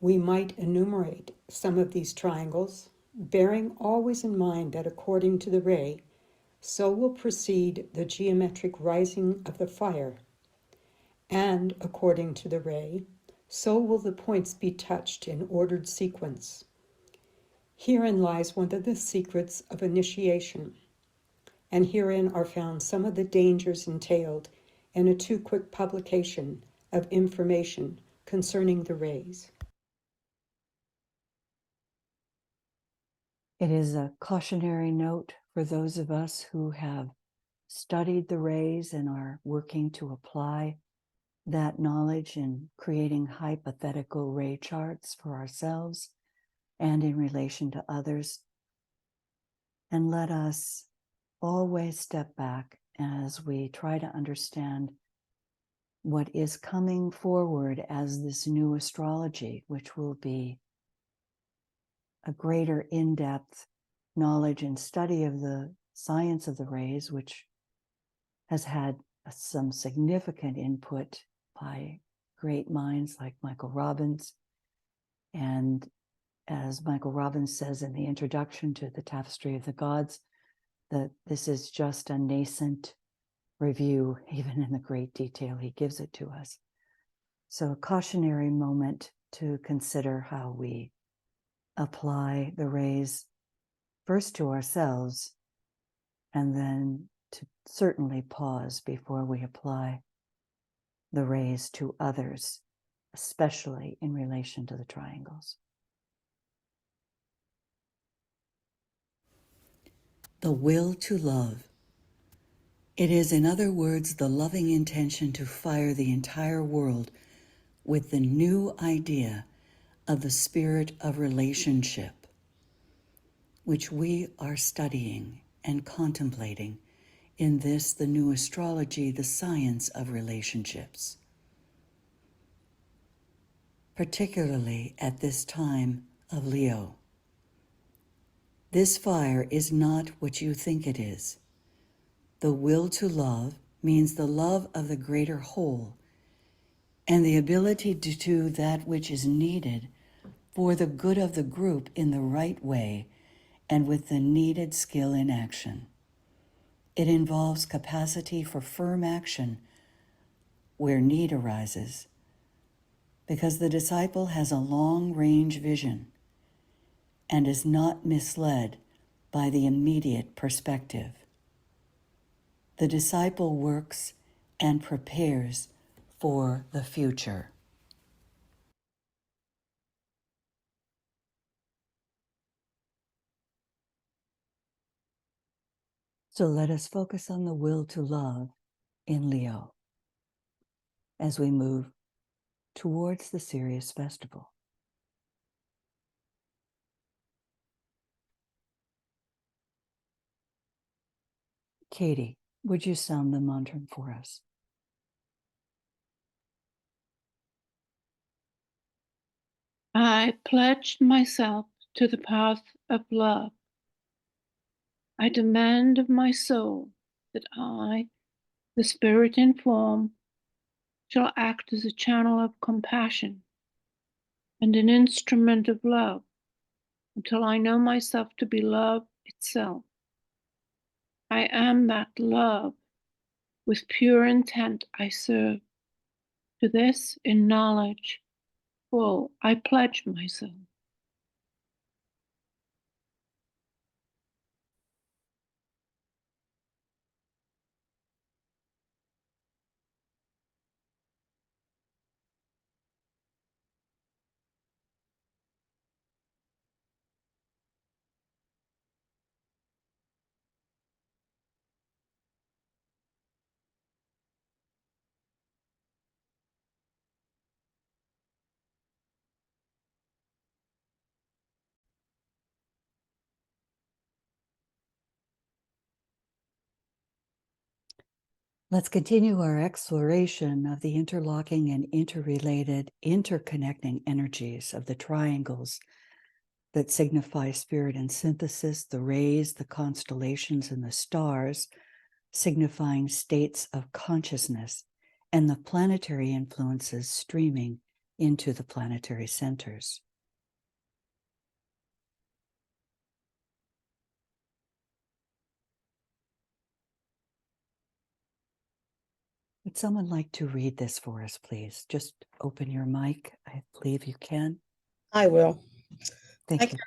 We might enumerate some of these triangles, bearing always in mind that according to the ray, so will proceed the geometric rising of the fire, and according to the ray, so will the points be touched in ordered sequence. Herein lies one of the secrets of initiation, and herein are found some of the dangers entailed in a too quick publication of information concerning the rays. It is a cautionary note for those of us who have studied the rays and are working to apply that knowledge in creating hypothetical ray charts for ourselves and in relation to others. And let us always step back as we try to understand what is coming forward as this new astrology, which will be a greater in-depth knowledge and study of the science of the rays, which has had some significant input by great minds like Michael Robbins. And as Michael Robbins says in the introduction to the Tapestry of the Gods, that this is just a nascent review, even in the great detail he gives it to us. So a cautionary moment to consider how we apply the rays first to ourselves, and then to certainly pause before we apply the rays to others, especially in relation to the triangles. The will to love. It is, in other words, the loving intention to fire the entire world with the new idea of the spirit of relationship, which we are studying and contemplating in this, the new astrology, the science of relationships. Particularly at this time of Leo. This fire is not what you think it is. The will to love means the love of the greater whole and the ability to do that which is needed for the good of the group in the right way and with the needed skill in action. It involves capacity for firm action where need arises, because the disciple has a long-range vision and is not misled by the immediate perspective. The disciple works and prepares for the future. So let us focus on the will to love in Leo as we move towards the Sirius festival. Katie, would you sound the mantra for us? I pledged myself to the path of love. I demand of my soul that I, the spirit in form, shall act as a channel of compassion and an instrument of love until I know myself to be love itself. I am that love. With pure intent I serve. To this, in knowledge full, I pledge myself. Let's continue our exploration of the interlocking and interrelated, interconnecting energies of the triangles that signify spirit and synthesis, the rays, the constellations, and the stars, signifying states of consciousness, and the planetary influences streaming into the planetary centers. Would someone like to read this for us, please? Just open your mic. I believe you can. I will. Thank you.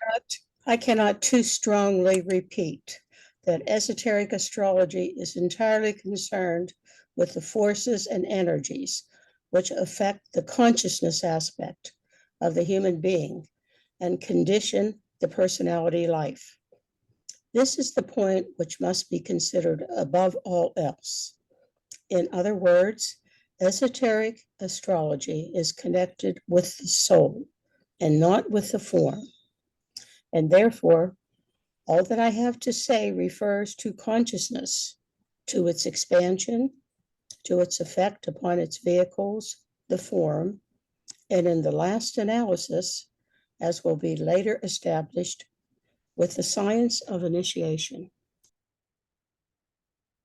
I cannot too strongly repeat that esoteric astrology is entirely concerned with the forces and energies which affect the consciousness aspect of the human being and condition the personality life. This is the point which must be considered above all else. In other words, esoteric astrology is connected with the soul and not with the form. And therefore, all that I have to say refers to consciousness, to its expansion, to its effect upon its vehicles, the form, and in the last analysis, as will be later established, with the science of initiation.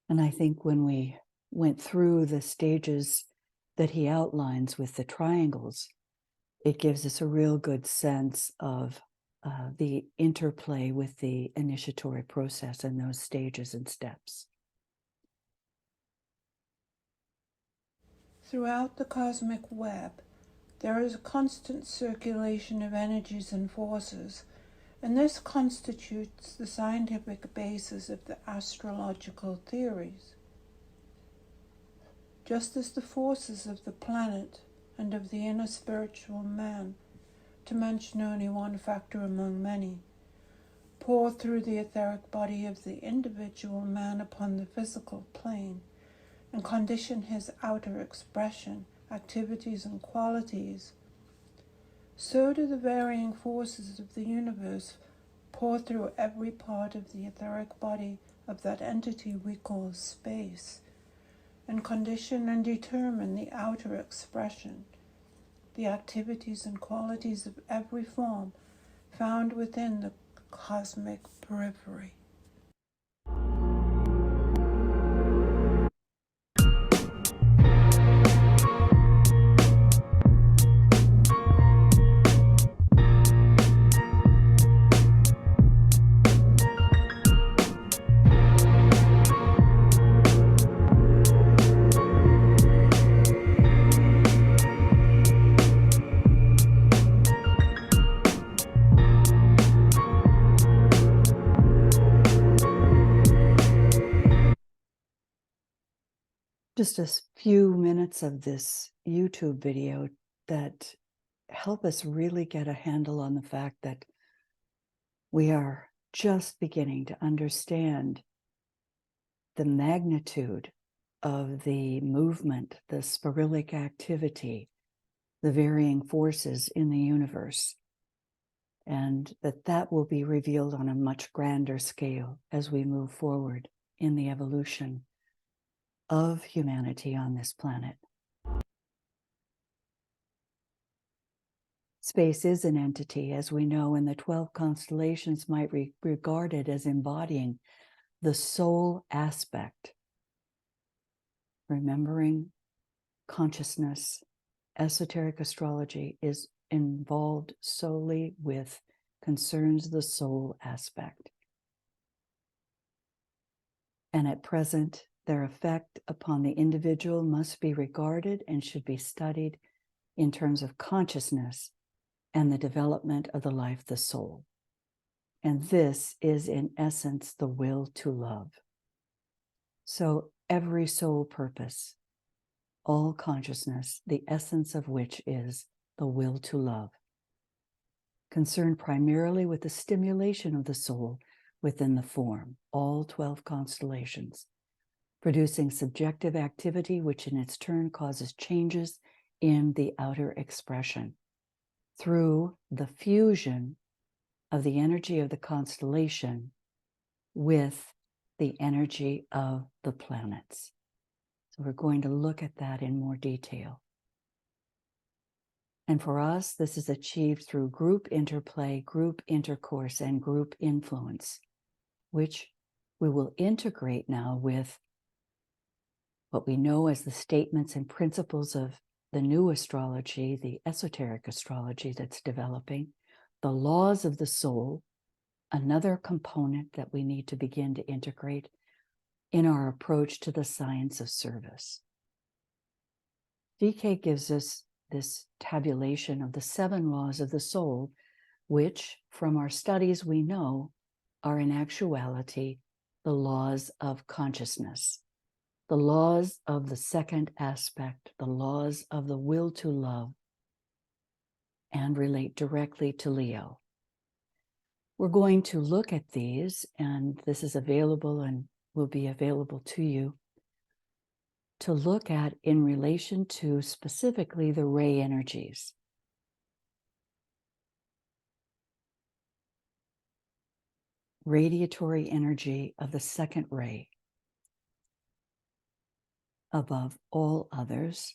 And I think when we went through the stages that he outlines with the triangles, it gives us a real good sense of the interplay with the initiatory process and those stages and steps. Throughout the cosmic web, there is a constant circulation of energies and forces, and this constitutes the scientific basis of the astrological theories. Just as the forces of the planet and of the inner spiritual man, to mention only one factor among many, pour through the etheric body of the individual man upon the physical plane and condition his outer expression, activities, and qualities, so do the varying forces of the universe pour through every part of the etheric body of that entity we call space, and condition and determine the outer expression, the activities and qualities of every form found within the cosmic periphery. Just a few minutes of this YouTube video that help us really get a handle on the fact that we are just beginning to understand the magnitude of the movement, the spiralic activity, the varying forces in the universe, and that will be revealed on a much grander scale as we move forward in the evolution of humanity on this planet. Space is an entity, as we know, and the 12 constellations might be regarded as embodying the soul aspect. Remembering consciousness, esoteric astrology is involved solely with concerns the soul aspect. And at present, their effect upon the individual must be regarded and should be studied in terms of consciousness and the development of the life, the soul. And this is, in essence, the will to love. So every soul purpose, all consciousness, the essence of which is the will to love, concerned primarily with the stimulation of the soul within the form, all 12 constellations, producing subjective activity, which in its turn causes changes in the outer expression through the fusion of the energy of the constellation with the energy of the planets. So we're going to look at that in more detail. And for us, this is achieved through group interplay, group intercourse, and group influence, which we will integrate now with what we know as the statements and principles of the new astrology, the esoteric astrology that's developing, the laws of the soul, another component that we need to begin to integrate in our approach to the science of service. DK gives us this tabulation of the 7 laws of the soul, which from our studies we know are in actuality the laws of consciousness, the laws of the second aspect, the laws of the will to love, and relate directly to Leo. We're going to look at these, and this is available and will be available to you to look at in relation to specifically the ray energies. Radiatory energy of the second ray above all others,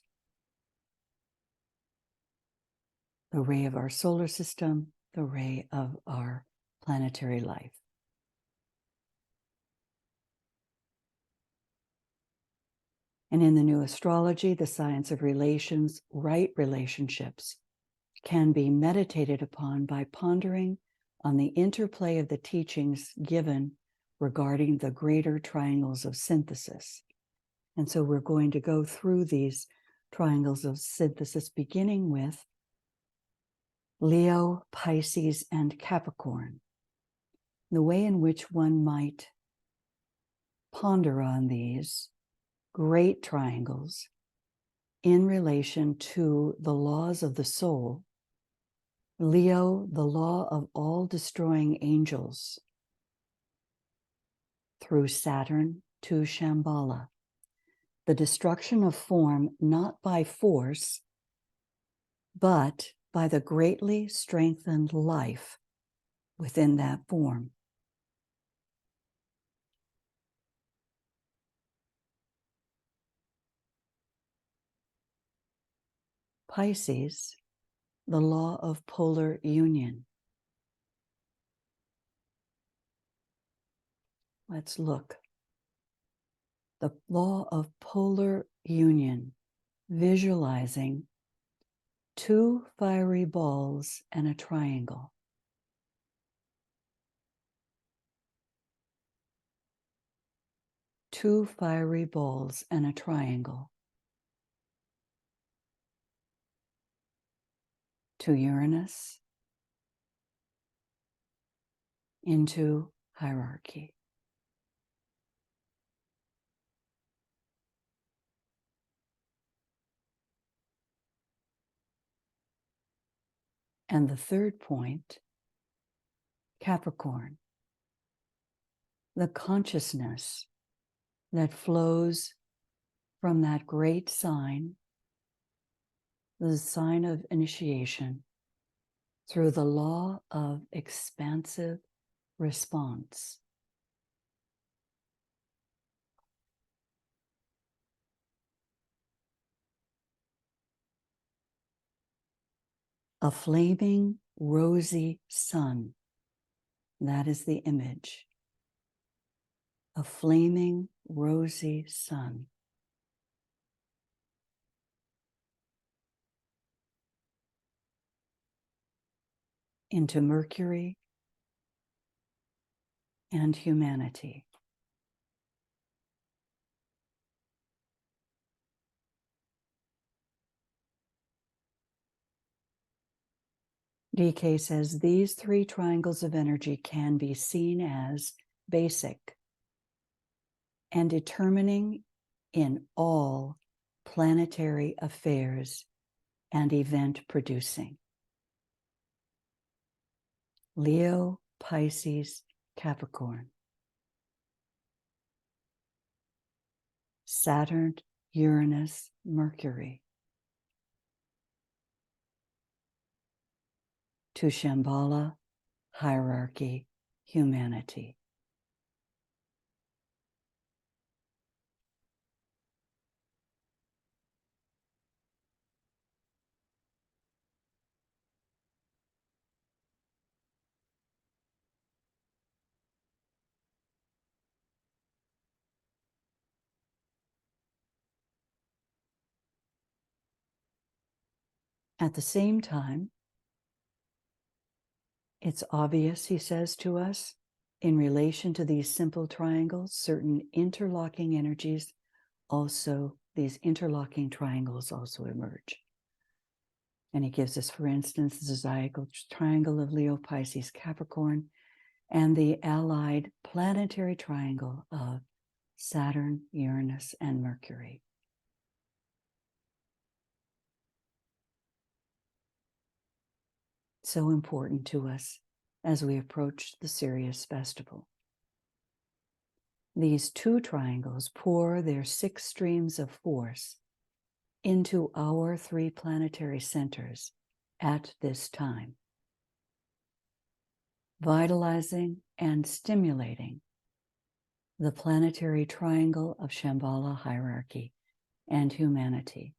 the ray of our solar system, the ray of our planetary life. And in the new astrology, the science of relations, right relationships, can be meditated upon by pondering on the interplay of the teachings given regarding the greater triangles of synthesis. And so we're going to go through these triangles of synthesis, beginning with Leo, Pisces, and Capricorn. The way in which one might ponder on these great triangles in relation to the laws of the soul. Leo, the law of all destroying angels, through Saturn to Shambhala, the destruction of form not by force, but by the greatly strengthened life within that form. Pisces, the law of polar union. Let's look. The law of polar union, visualizing 2 fiery balls and a triangle. Two fiery balls and a triangle. To Uranus, into hierarchy. And the third point, Capricorn, the consciousness that flows from that great sign, the sign of initiation, through the law of expansive response. A flaming, rosy sun. That is the image. A flaming, rosy sun. Into Mercury and humanity. DK says these 3 triangles of energy can be seen as basic and determining in all planetary affairs and event producing. Leo, Pisces, Capricorn. Saturn, Uranus, Mercury. To Shambhala, hierarchy, humanity. At the same time, it's obvious, he says to us, in relation to these simple triangles, certain interlocking energies also, these interlocking triangles also emerge. And he gives us, for instance, the zodiacal triangle of Leo, Pisces, Capricorn, and the allied planetary triangle of Saturn, Uranus, and Mercury. So important to us as we approach the Sirius festival. These two triangles pour their 6 streams of force into our 3 planetary centers at this time, vitalizing and stimulating the planetary triangle of Shambhala hierarchy and humanity.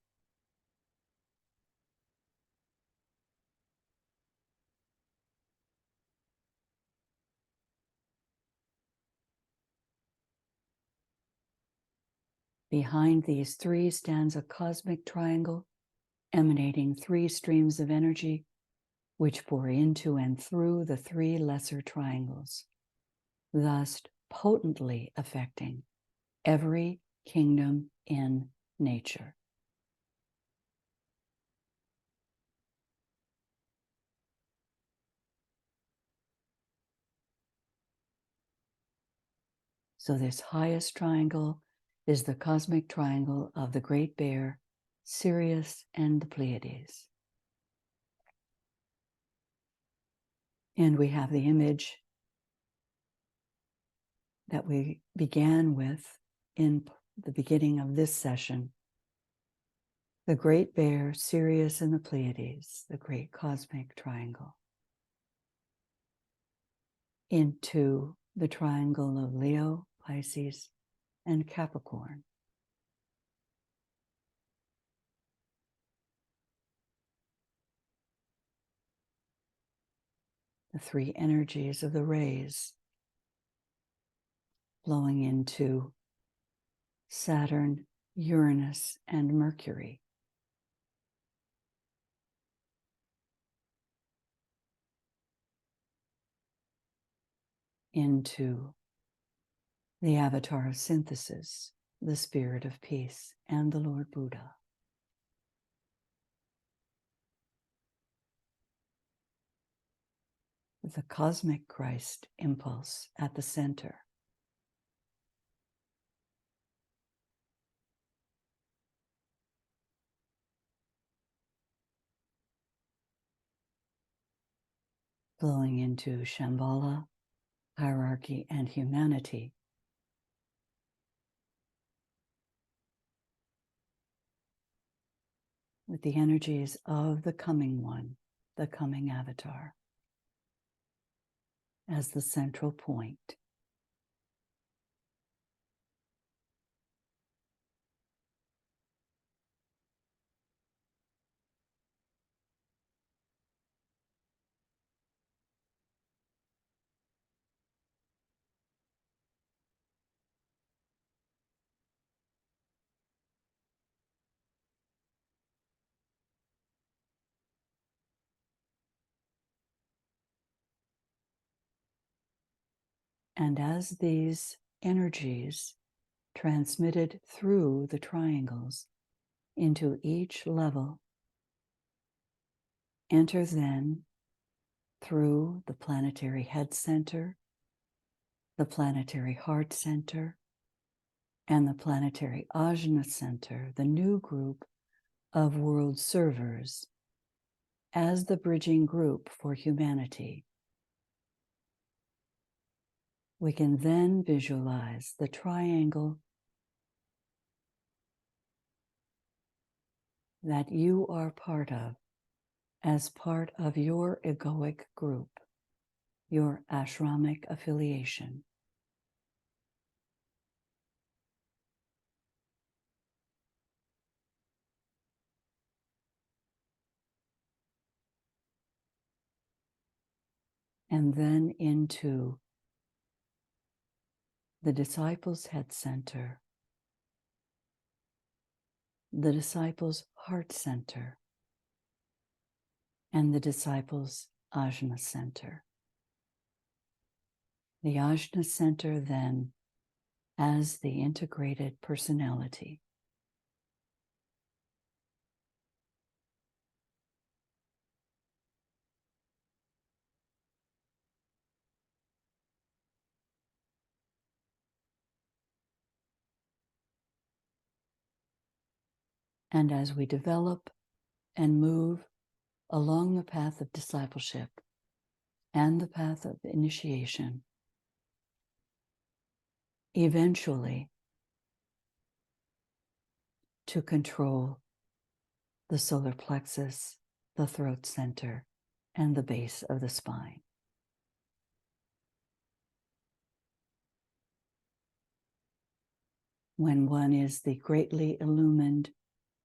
Behind these 3 stands a cosmic triangle emanating 3 streams of energy which pour into and through the 3 lesser triangles, thus potently affecting every kingdom in nature. So this highest triangle is the cosmic triangle of the Great Bear, Sirius, and the Pleiades. And we have the image that we began with in the beginning of this session. The Great Bear, Sirius, and the Pleiades, the great cosmic triangle, into the triangle of Leo, Pisces, and Capricorn. The 3 energies of the rays flowing into Saturn, Uranus, and Mercury. Into the avatar of synthesis, the spirit of peace, and the Lord Buddha. With the cosmic Christ impulse at the center. Flowing into Shambhala, hierarchy, and humanity. With the energies of the coming one, the coming avatar, as the central point. And as these energies transmitted through the triangles into each level, enter then through the planetary head center, the planetary heart center, and the planetary Ajna center, the new group of world servers as the bridging group for humanity. We can then visualize the triangle that you are part of as part of your egoic group, your ashramic affiliation. And then into the disciples' head center, the disciples' heart center, and the disciples' Ajna center. The Ajna center then as the integrated personality. And as we develop and move along the path of discipleship and the path of initiation, eventually to control the solar plexus, the throat center, and the base of the spine. When one is the greatly illumined,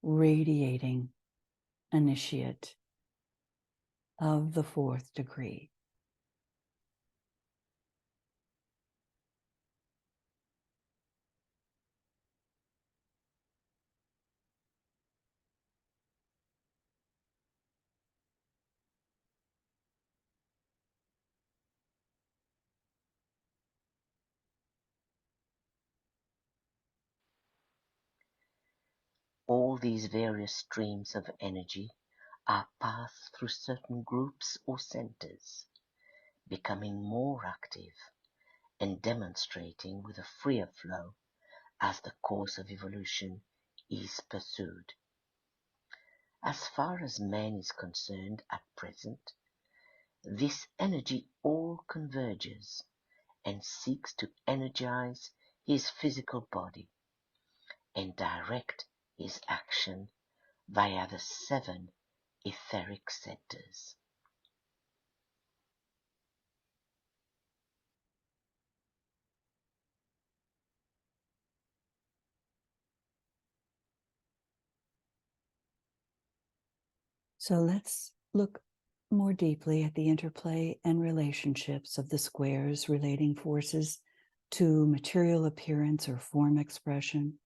radiating initiate of the fourth degree. All these various streams of energy are passed through certain groups or centers, becoming more active and demonstrating with a freer flow as the course of evolution is pursued. As far as man is concerned at present, this energy all converges and seeks to energize his physical body and direct his action via the 7 etheric centers. So let's look more deeply at the interplay and relationships of the squares relating forces to material appearance or form expression,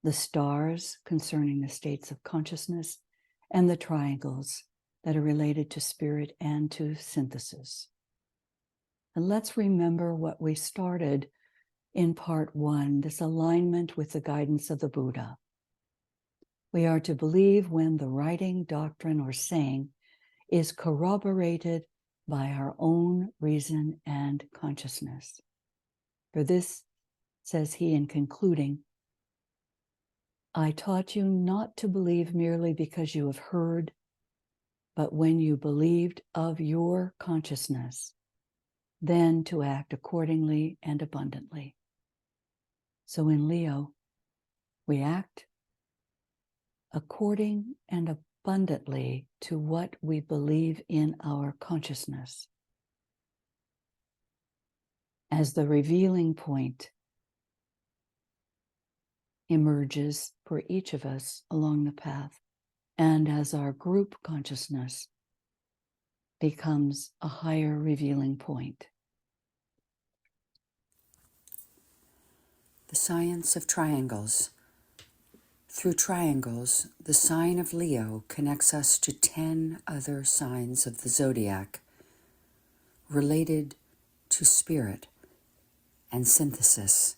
the stars concerning the states of consciousness, and the triangles that are related to spirit and to synthesis. And let's remember what we started in part 1, this alignment with the guidance of the Buddha. We are to believe when the writing, doctrine, or saying is corroborated by our own reason and consciousness. For this, says he in concluding, I taught you not to believe merely because you have heard, but when you believed of your consciousness, then to act accordingly and abundantly. So in Leo, we act according and abundantly to what we believe in our consciousness. As the revealing point emerges for each of us along the path, and as our group consciousness becomes a higher revealing point. The science of triangles. Through triangles, the sign of Leo connects us to 10 other signs of the zodiac related to spirit and synthesis.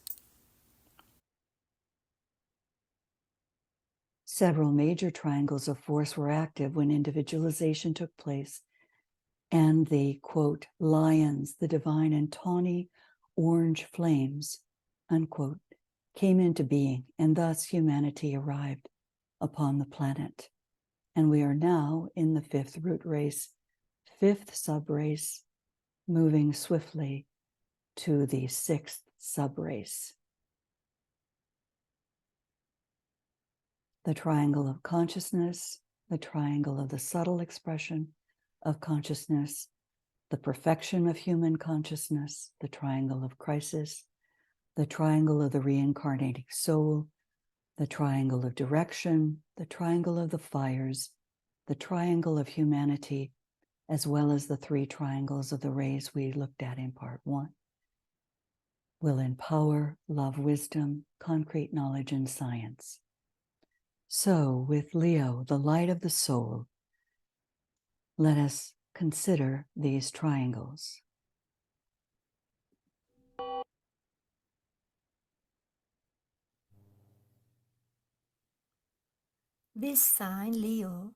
Several major triangles of force were active when individualization took place, and the, quote, lions, the divine and tawny orange flames, unquote, came into being, and thus humanity arrived upon the planet. And we are now in the 5th root race, 5th subrace, moving swiftly to the 6th subrace. The triangle of consciousness, the triangle of the subtle expression of consciousness, the perfection of human consciousness, the triangle of crisis, the triangle of the reincarnating soul, the triangle of direction, the triangle of the fires, the triangle of humanity, as well as the 3 triangles of the rays we looked at in part 1, will empower, love, wisdom, concrete knowledge, and science. So with Leo, the light of the soul, Let us consider these triangles. This sign, Leo,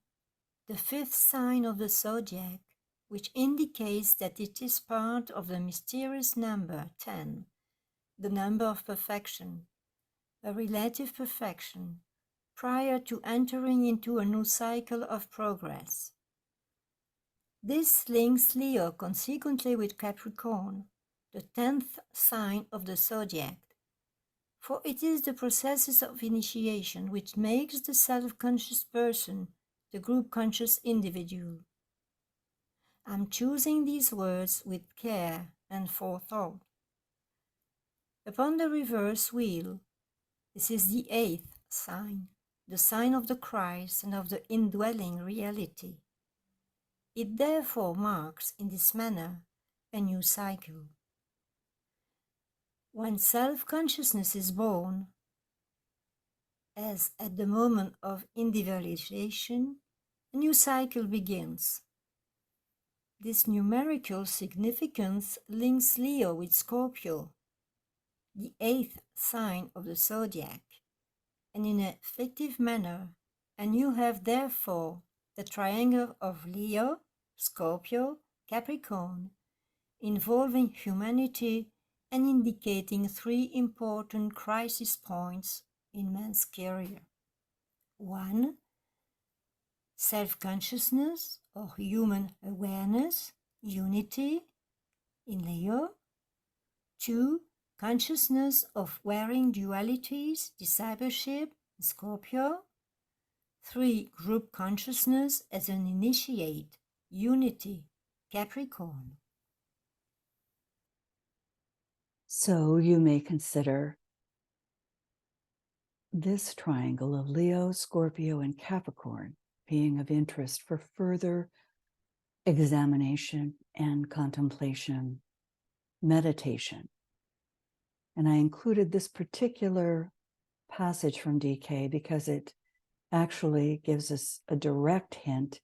the fifth sign of the zodiac, which indicates that it is part of the mysterious number 10, the number of perfection, a relative perfection, prior to entering into a new cycle of progress. This links Leo consequently with Capricorn, the 10th sign of the zodiac, for it is the processes of initiation which makes the self-conscious person the group-conscious individual. I'm choosing these words with care and forethought. Upon the reverse wheel, this is the 8th sign, the sign of the Christ and of the indwelling reality. It therefore marks, in this manner, a new cycle. When self-consciousness is born, as at the moment of individualization, a new cycle begins. This numerical significance links Leo with Scorpio, the 8th sign of the zodiac, and in an effective manner, and you have therefore the triangle of Leo, Scorpio, Capricorn, involving humanity and indicating 3 important crisis points in man's career. 1. Self-consciousness or human awareness, unity, in Leo. 2. Consciousness of wearing dualities, discipleship, Scorpio. 3. Group consciousness as an initiate, unity, Capricorn. So you may consider this triangle of Leo, Scorpio, and Capricorn being of interest for further examination and contemplation, meditation. And I included this particular passage from DK because it actually gives us a direct hint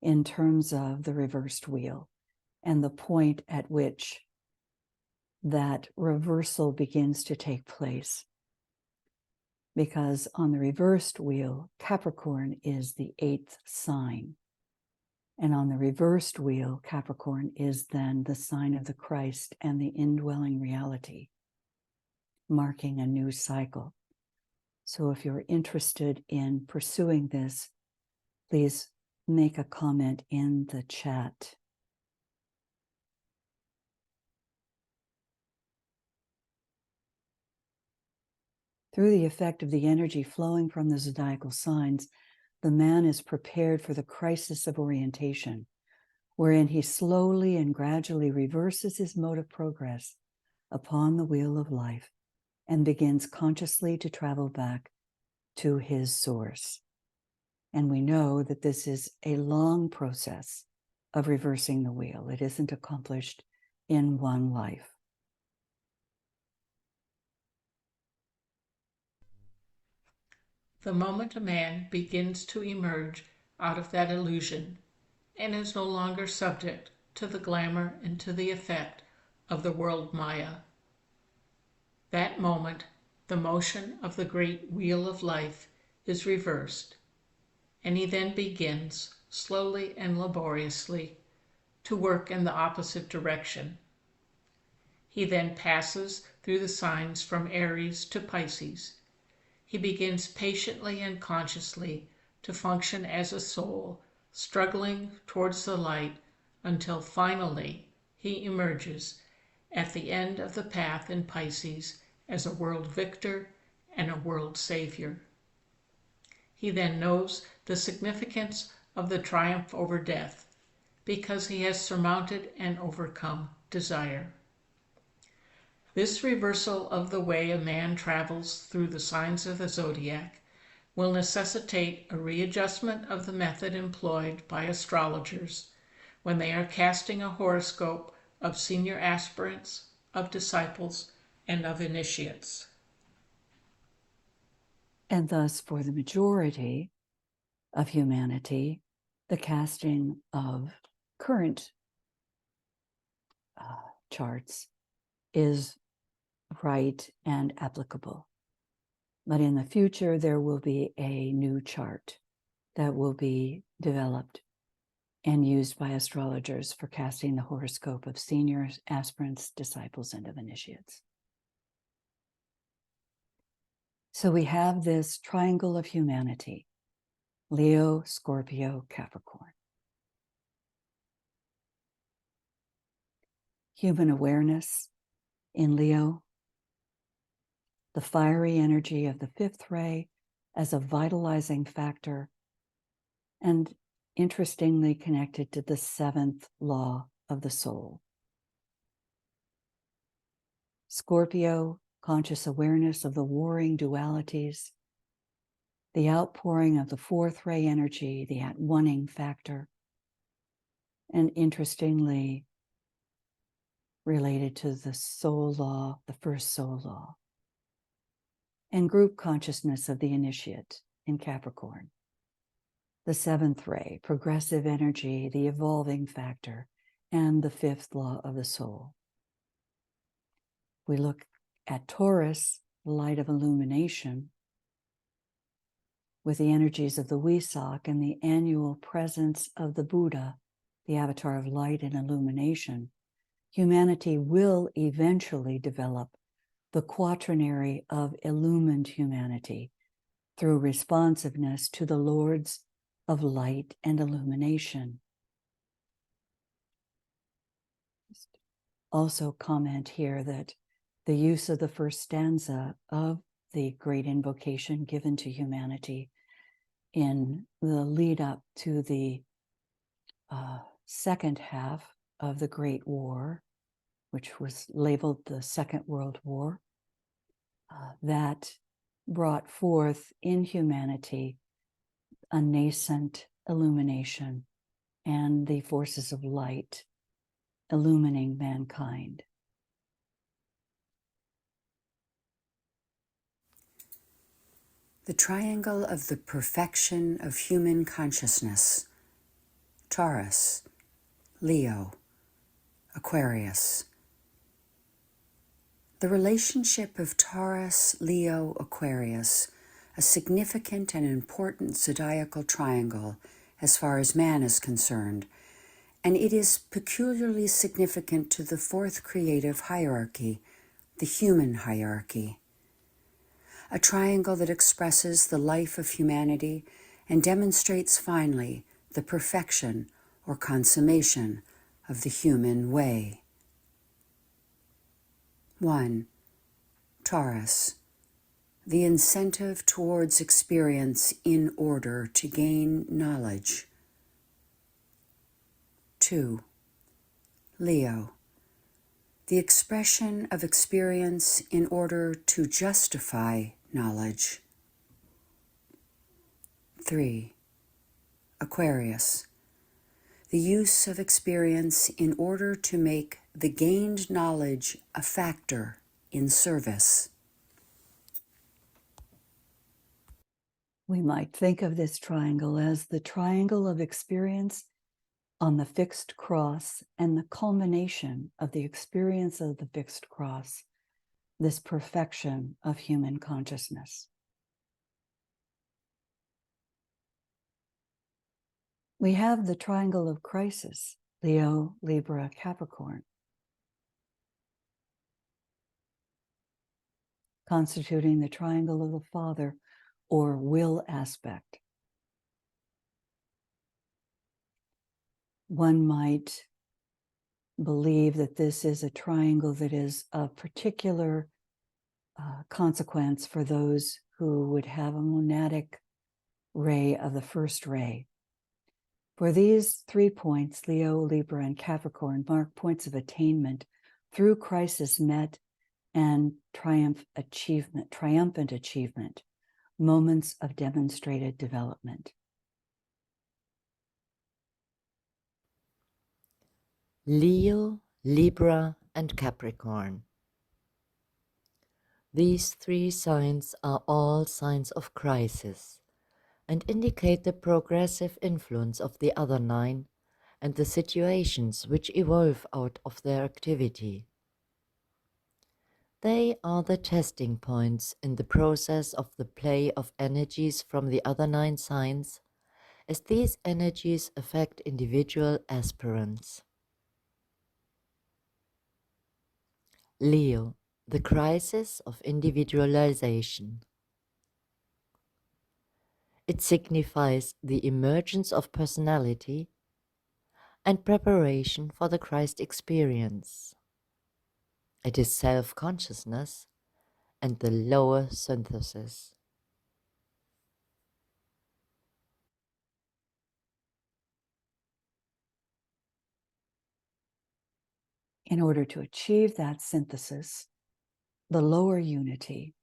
in terms of the reversed wheel and the point at which that reversal begins to take place. Because on the reversed wheel, Capricorn is the 8th sign. And on the reversed wheel, Capricorn is then the sign of the Christ and the indwelling reality, marking a new cycle. So if you're interested in pursuing this, please make a comment in the chat. Through the effect of the energy flowing from the zodiacal signs, the man is prepared for the crisis of orientation, wherein he slowly and gradually reverses his mode of progress upon the wheel of life and begins consciously to travel back to his source. And we know that this is a long process of reversing the wheel. It isn't accomplished in one life. The moment a man begins to emerge out of that illusion and is no longer subject to the glamour and to the effect of the world Maya, that moment, the motion of the great wheel of life is reversed, and he then begins, slowly and laboriously, to work in the opposite direction. He then passes through the signs from Aries to Pisces. He begins patiently and consciously to function as a soul, struggling towards the light until finally he emerges at the end of the path in Pisces as a world victor and a world savior. He then knows the significance of the triumph over death because he has surmounted and overcome desire. This reversal of the way a man travels through the signs of the zodiac will necessitate a readjustment of the method employed by astrologers when they are casting a horoscope of senior aspirants, of disciples, and of initiates. And thus, for the majority of humanity, the casting of current charts is right and applicable. But in the future, there will be a new chart that will be developed and used by astrologers for casting the horoscope of seniors, aspirants, disciples, and of initiates. So we have this triangle of humanity: Leo, Scorpio, Capricorn. Human awareness in Leo, the fiery energy of the fifth ray as a vitalizing factor, and interestingly connected to the seventh law of the soul. Scorpio, conscious awareness of the warring dualities, the outpouring of the fourth ray energy, the at-oneing factor, and interestingly related to the soul law, the first soul law, and group consciousness of the initiate in Capricorn. The seventh ray, progressive energy, the evolving factor, and the fifth law of the soul. We look at Taurus, light of illumination, with the energies of the Wesak and the annual presence of the Buddha, the avatar of light and illumination. Humanity will eventually develop the quaternary of illumined humanity through responsiveness to the Lords of light and illumination. Also comment here that the use of the first stanza of the great invocation given to humanity in the lead up to the second half of the Great War, which was labeled the Second World War, that brought forth in humanity a nascent illumination and the forces of light illumining mankind. The triangle of the perfection of human consciousness: Taurus, Leo, Aquarius. The relationship of Taurus, Leo, Aquarius, a significant and important zodiacal triangle as far as man is concerned, and it is peculiarly significant to the fourth creative hierarchy, the human hierarchy. A triangle that expresses the life of humanity and demonstrates finally the perfection or consummation of the human way. 1. Taurus, the incentive towards experience in order to gain knowledge. 2. Leo, the expression of experience in order to justify knowledge. 3. Aquarius, the use of experience in order to make the gained knowledge a factor in service. We might think of this triangle as the triangle of experience on the fixed cross and the culmination of the experience of the fixed cross, this perfection of human consciousness. We have the triangle of crisis: Leo, Libra, Capricorn, constituting the triangle of the father or will aspect. One might believe that this is a triangle that is of particular consequence for those who would have a monadic ray of the first ray. For these 3 points, Leo, Libra, and Capricorn, mark points of attainment through crisis met and triumphant achievement, moments of demonstrated development. Leo, Libra, and Capricorn. These 3 signs are all signs of crisis, and indicate the progressive influence of the other 9 and the situations which evolve out of their activity. They are the testing points in the process of the play of energies from the other 9 signs, as these energies affect individual aspirants. Leo, the crisis of individualization. It signifies the emergence of personality and preparation for the Christ experience. It is self-consciousness and the lower synthesis. In order to achieve that synthesis, the lower unity,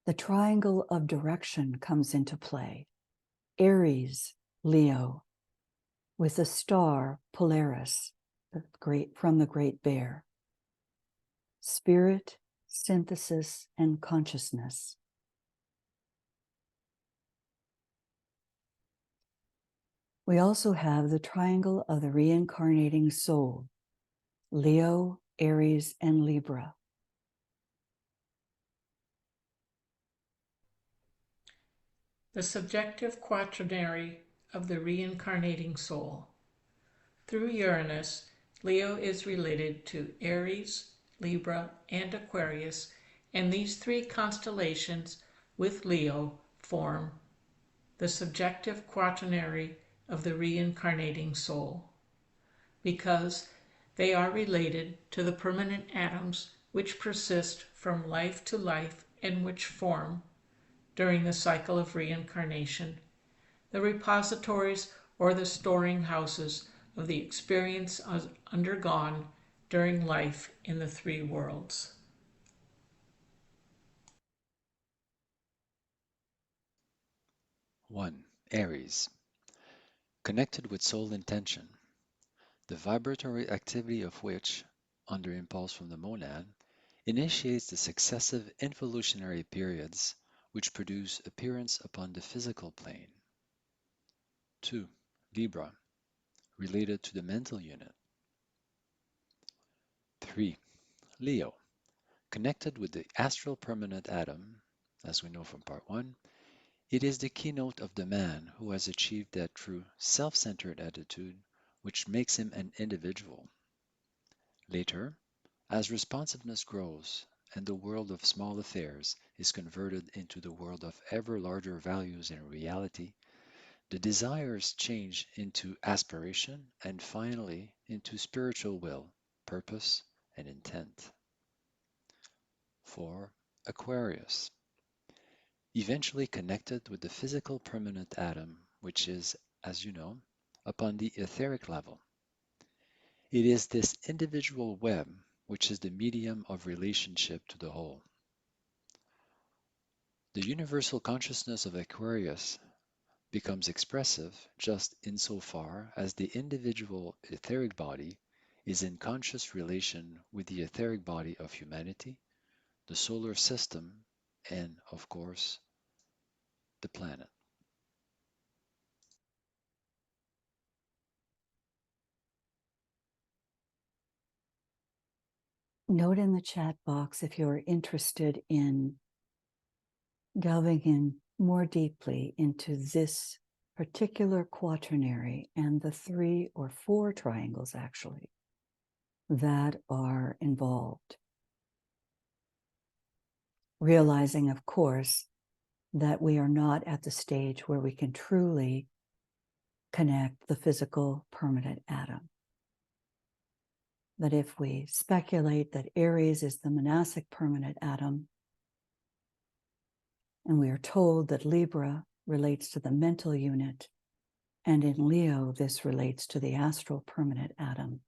the triangle of direction comes into play. Aries, Leo, with the star Polaris, from the Great Bear. Spirit, synthesis, and consciousness. We also have the triangle of the reincarnating soul, Leo, Aries, and Libra. The subjective quaternary of the reincarnating soul. Through Uranus, Leo is related to Aries, Libra, and Aquarius, and these 3 constellations with Leo form the subjective quaternary of the reincarnating soul, because they are related to the permanent atoms which persist from life to life and which form, during the cycle of reincarnation, the repositories or the storing houses of the experience undergone during life in the 3 worlds. One, Aries. Connected with soul intention, the vibratory activity of which, under impulse from the monad, initiates the successive involutionary periods which produce appearance upon the physical plane. 2. Libra, related to the mental unit. 3. Leo, connected with the astral permanent atom, as we know from part 1. It is the keynote of the man who has achieved that true self-centered attitude which makes him an individual. Later, as responsiveness grows and the world of small affairs is converted into the world of ever larger values and reality, the desires change into aspiration and finally into spiritual will, purpose, and intent. 4. Aquarius. Eventually connected with the physical permanent atom, which is, as you know, upon the etheric level. It is this individual web which is the medium of relationship to the whole. The universal consciousness of Aquarius becomes expressive just insofar as the individual etheric body is in conscious relation with the etheric body of humanity, the solar system, and, of course, the planet. Note in the chat box if you're interested in delving in more deeply into this particular quaternary and the 3 or 4 triangles actually that are involved. Realizing, of course, that we are not at the stage where we can truly connect the physical permanent atom. That if we speculate that Aries is the monastic permanent atom, and we are told that Libra relates to the mental unit, and in Leo, this relates to the astral permanent atom,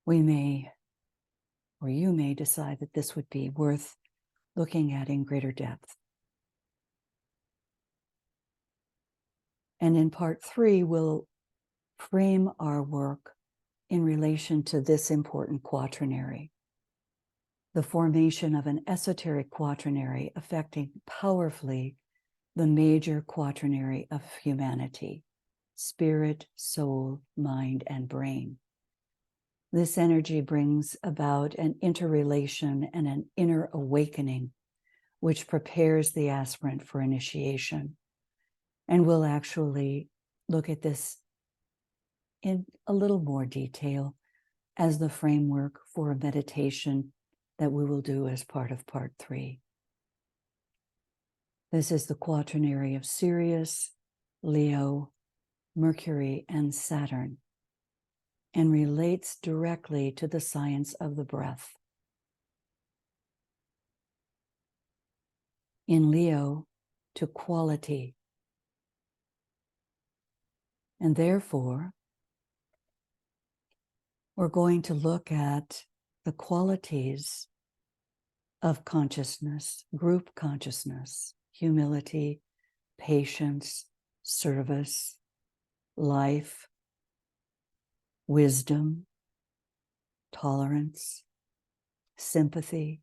we may, or you may decide that this would be worth looking at in greater depth. And in part 3, we'll frame our work in relation to this important quaternary, the formation of an esoteric quaternary affecting powerfully the major quaternary of humanity: spirit, soul, mind, and brain. This energy brings about an interrelation and an inner awakening, which prepares the aspirant for initiation. And we'll actually look at this in a little more detail as the framework for a meditation that we will do as part of part 3. This is the quaternary of Sirius, Leo, Mercury, and Saturn, and relates directly to the science of the breath. In Leo, to quality. And therefore, we're going to look at the qualities of consciousness, group consciousness, humility, patience, service, life, wisdom, tolerance, sympathy,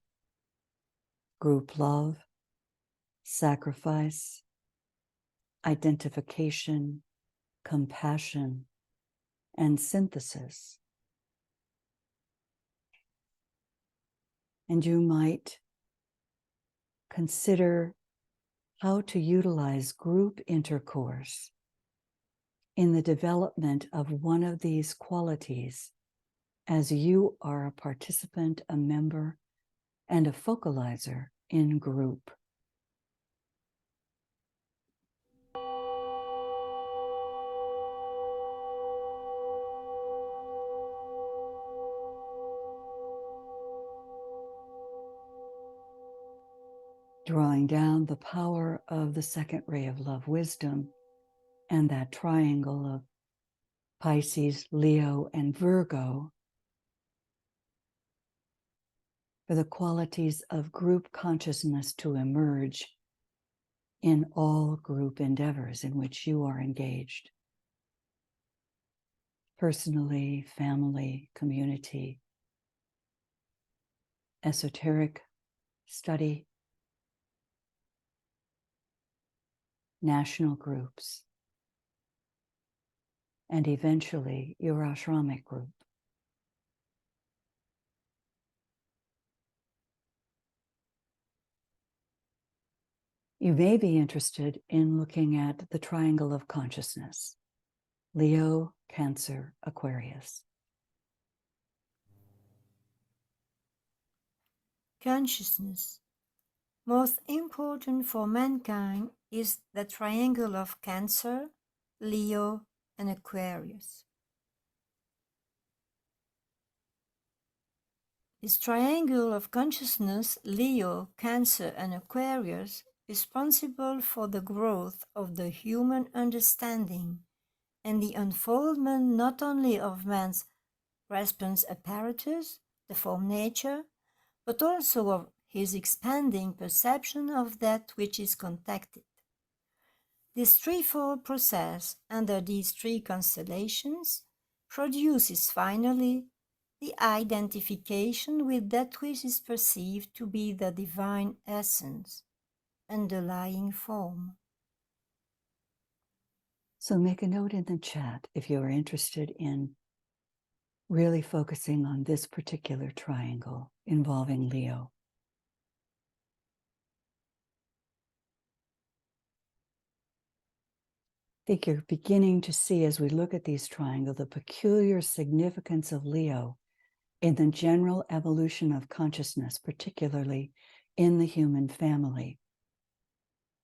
group love, sacrifice, identification, compassion, and synthesis. And you might consider how to utilize group intercourse in the development of one of these qualities as you are a participant, a member, and a focalizer in group. Drawing down the power of the second ray of love, wisdom, and that triangle of Pisces, Leo, and Virgo for the qualities of group consciousness to emerge in all group endeavors in which you are engaged. Personally, family, community, esoteric study, national groups, and eventually your ashramic group. You may be interested in looking at the triangle of consciousness, Leo, Cancer, Aquarius. Consciousness. Most important for mankind is the triangle of Cancer, Leo, and Aquarius. This triangle of consciousness, Leo, Cancer, and Aquarius, is responsible for the growth of the human understanding and the unfoldment not only of man's response apparatus, the form nature, but also of his expanding perception of that which is contacted. This threefold process under these three constellations produces finally the identification with that which is perceived to be the divine essence, underlying form. So make a note in the chat if you're interested in really focusing on this particular triangle involving Leo. I think you're beginning to see, as we look at these triangles, the peculiar significance of Leo in the general evolution of consciousness, particularly in the human family.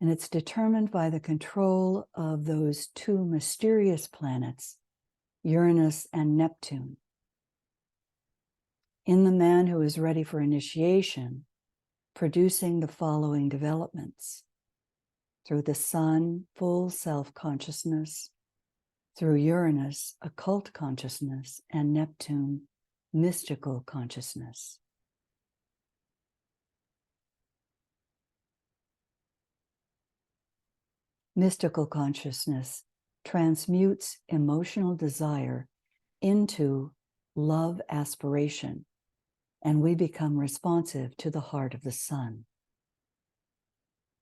And it's determined by the control of those two mysterious planets, Uranus and Neptune. In the man who is ready for initiation, producing the following developments: through the sun, full self-consciousness; through Uranus, occult consciousness; and Neptune, mystical consciousness. Mystical consciousness transmutes emotional desire into love aspiration, and we become responsive to the heart of the sun.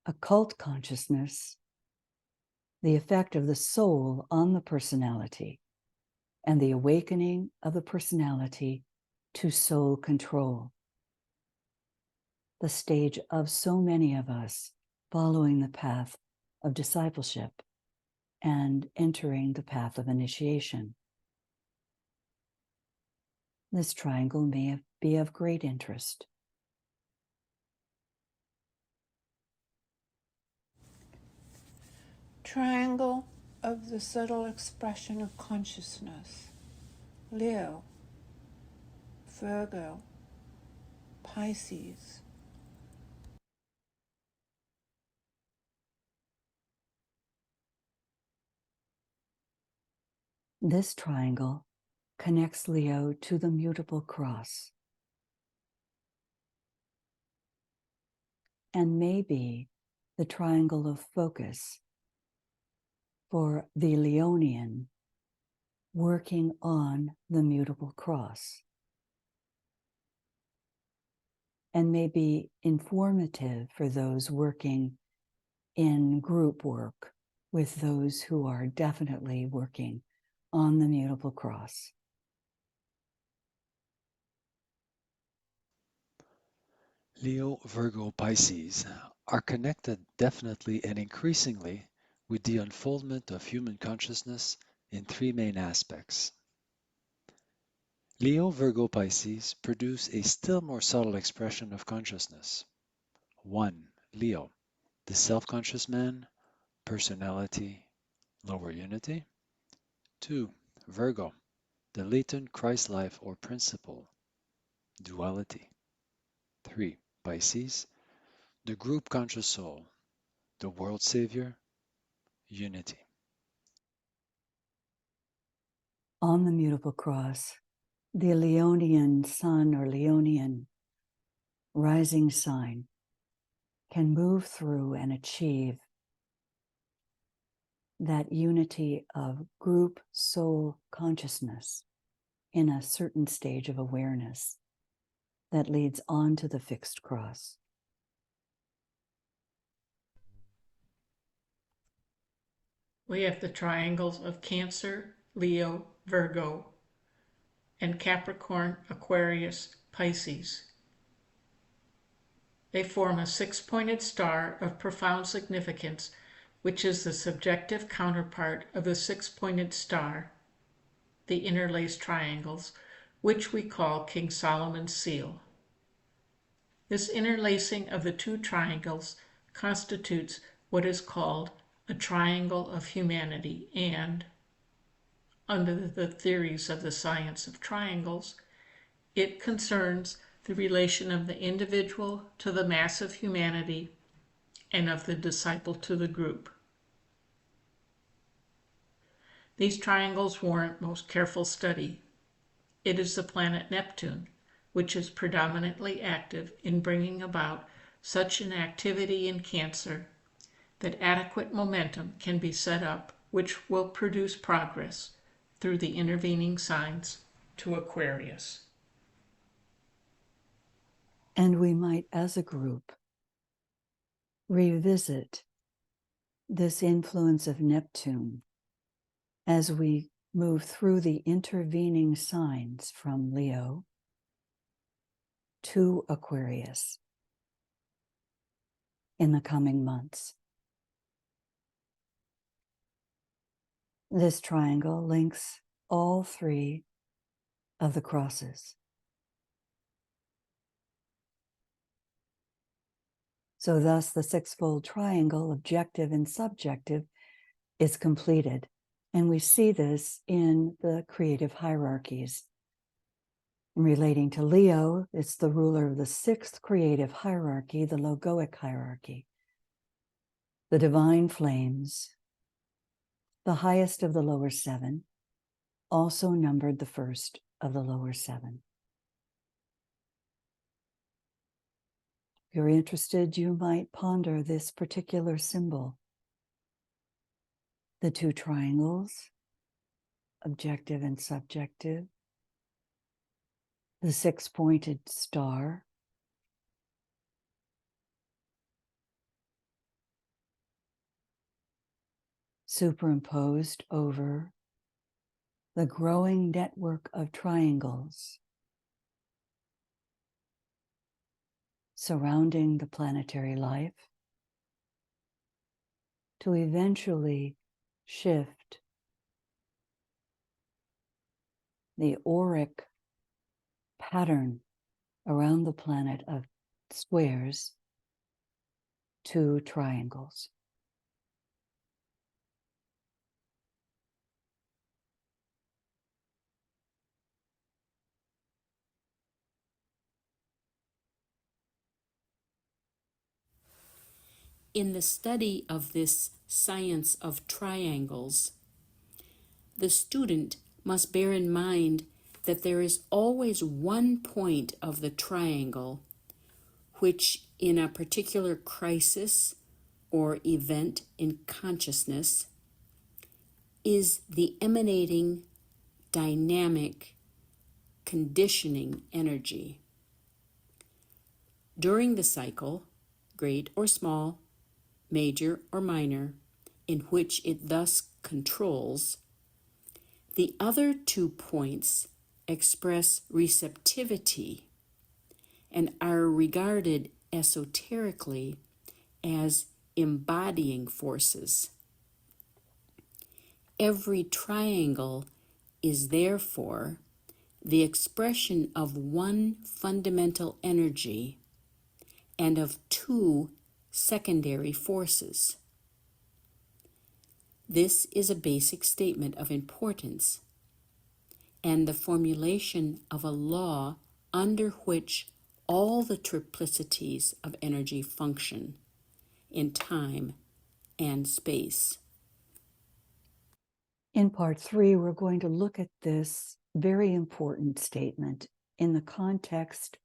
occult consciousness, the effect of the soul on the personality, and the awakening of the personality to soul control. The stage of so many of us following the path of discipleship and entering the path of initiation. This triangle may be of great interest. Triangle of the subtle expression of consciousness. Leo, Virgo, Pisces. This triangle connects Leo to the mutable cross and may be the triangle of focus for the Leonian working on the mutable cross, and may be informative for those working in group work with those who are definitely working on the mutable cross. Leo, Virgo, Pisces are connected definitely and increasingly with the unfoldment of human consciousness in three main aspects. Leo, Virgo, Pisces produce a still more subtle expression of consciousness. 1. Leo, the self-conscious man, personality, lower unity. 2. Virgo, the latent Christ life or principle, duality. 3. Pisces, the group conscious soul, the world savior, unity. On the mutable cross, the Leonian sun or Leonian rising sign can move through and achieve that unity of group soul consciousness in a certain stage of awareness that leads on to the fixed cross. We have the triangles of Cancer, Leo, Virgo, and Capricorn, Aquarius, Pisces. They form a six-pointed star of profound significance, which is the subjective counterpart of the six-pointed star, the interlaced triangles, which we call King Solomon's seal. This interlacing of the two triangles constitutes what is called a triangle of humanity, and, under the theories of the science of triangles, it concerns the relation of the individual to the mass of humanity and of the disciple to the group. These triangles warrant most careful study. It is the planet Neptune, which is predominantly active in bringing about such an activity in Cancer that adequate momentum can be set up, which will produce progress through the intervening signs to Aquarius. And we might, as a group, revisit this influence of Neptune as we move through the intervening signs from Leo to Aquarius in the coming months. This triangle links all three of the crosses. So thus the sixfold triangle, objective and subjective, is completed. And we see this in the creative hierarchies. Relating to Leo, it's the ruler of the sixth creative hierarchy, the logoic hierarchy. The divine flames, the highest of the lower seven, also numbered the first of the lower seven. If you're interested, you might ponder this particular symbol. The two triangles, objective and subjective, the six-pointed star, superimposed over the growing network of triangles surrounding the planetary life, to eventually shift the auric pattern around the planet of squares to triangles. In the study of this science of triangles, the student must bear in mind that there is always one point of the triangle which, in a particular crisis or event in consciousness, is the emanating dynamic conditioning energy. During the cycle, great or small, major or minor, in which it thus controls, the other 2 points express receptivity and are regarded esoterically as embodying forces. Every triangle is therefore the expression of one fundamental energy and of 2 secondary forces. This is a basic statement of importance and the formulation of a law under which all the triplicities of energy function in time and space. In part 3, we're going to look at this very important statement in the context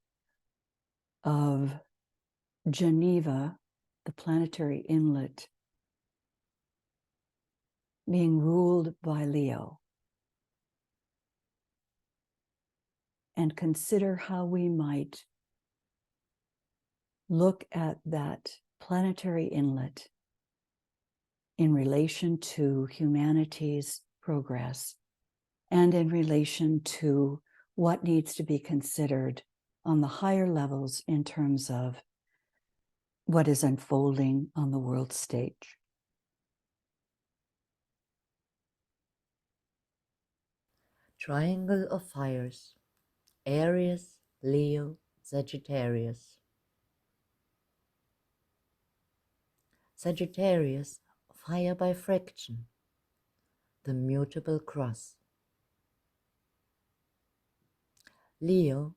of Geneva, the planetary inlet, being ruled by Leo, and consider how we might look at that planetary inlet in relation to humanity's progress and in relation to what needs to be considered on the higher levels in terms of what is unfolding on the world stage. Triangle of fires, Aries, Leo, Sagittarius. Sagittarius, fire by friction, the mutable cross. Leo,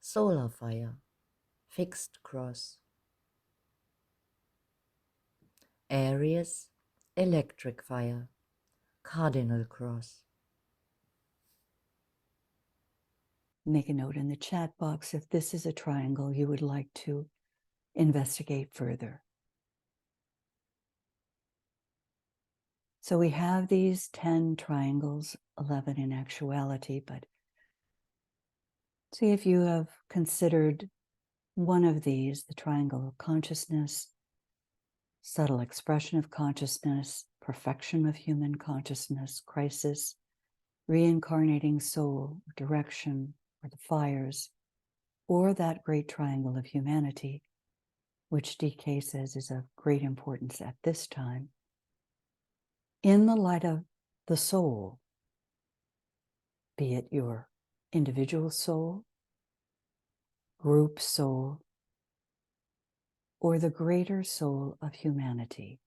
solar fire, fixed cross. Aries, electric fire, cardinal cross. Make a note in the chat box if this is a triangle you would like to investigate further. So we have these 10 triangles, 11 in actuality, but see if you have considered one of these, the triangle of consciousness, subtle expression of consciousness, perfection of human consciousness, crisis, reincarnating soul, direction, or the fires, or that great triangle of humanity, which DK says is of great importance at this time. In the light of the soul, be it your individual soul, group soul, or the greater soul of humanity.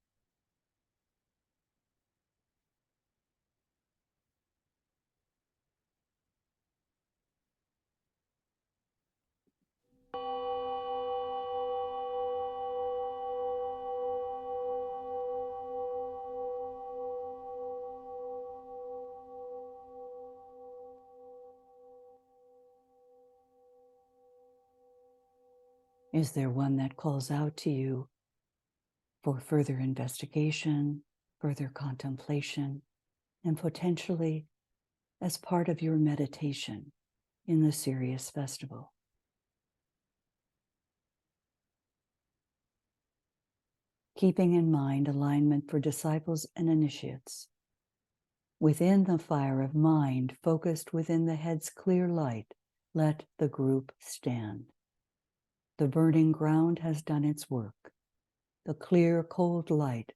Is there one that calls out to you for further investigation, further contemplation, and potentially as part of your meditation in the Sirius Festival? keeping in mind alignment for disciples and initiates. Within the fire of mind, focused within the head's clear light, let the group stand. The burning ground has done its work. The clear, cold light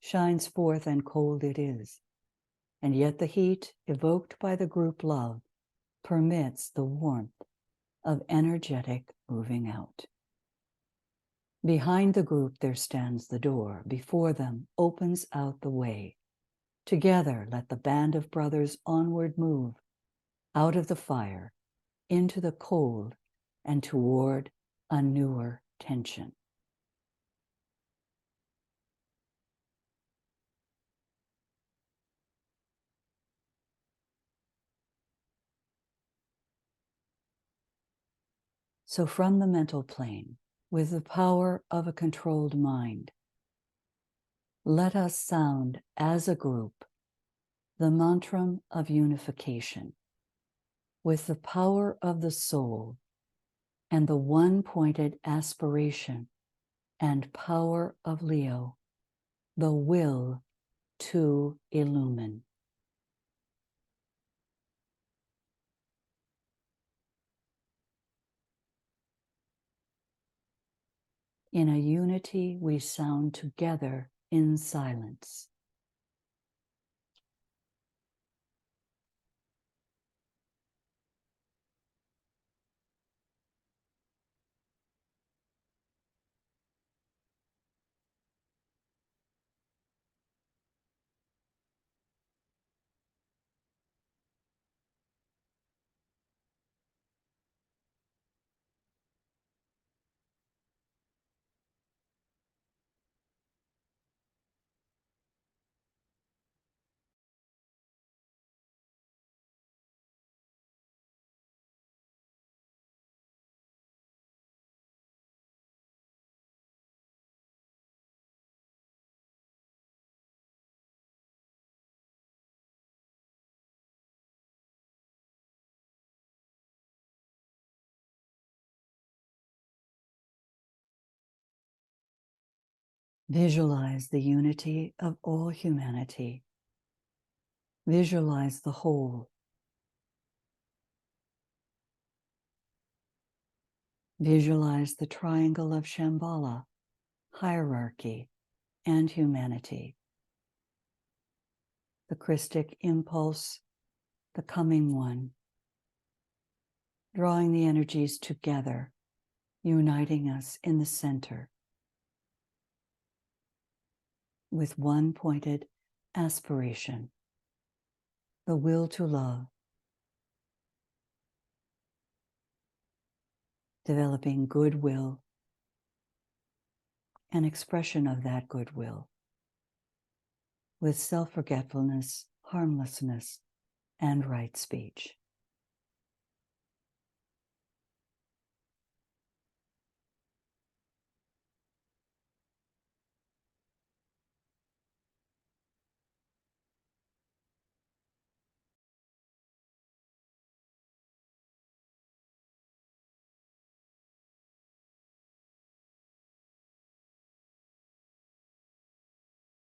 shines forth, and cold it is. And yet the heat evoked by the group love permits the warmth of energetic moving out. Behind the group there stands the door. Before them opens out the way. Together let the band of brothers onward move, out of the fire, into the cold, and toward a newer tension. So from the mental plane, with the power of a controlled mind, let us sound as a group the mantra of unification with the power of the soul and the one-pointed aspiration and power of Leo, the will to illumine. In a unity, we sound together in silence. Visualize the unity of all humanity. Visualize the whole. Visualize the triangle of Shambhala, hierarchy, and humanity. The Christic impulse, the coming one, drawing the energies together, uniting us in the center with one pointed aspiration, the will to love, developing goodwill and expression of that goodwill with self-forgetfulness, harmlessness, and right speech.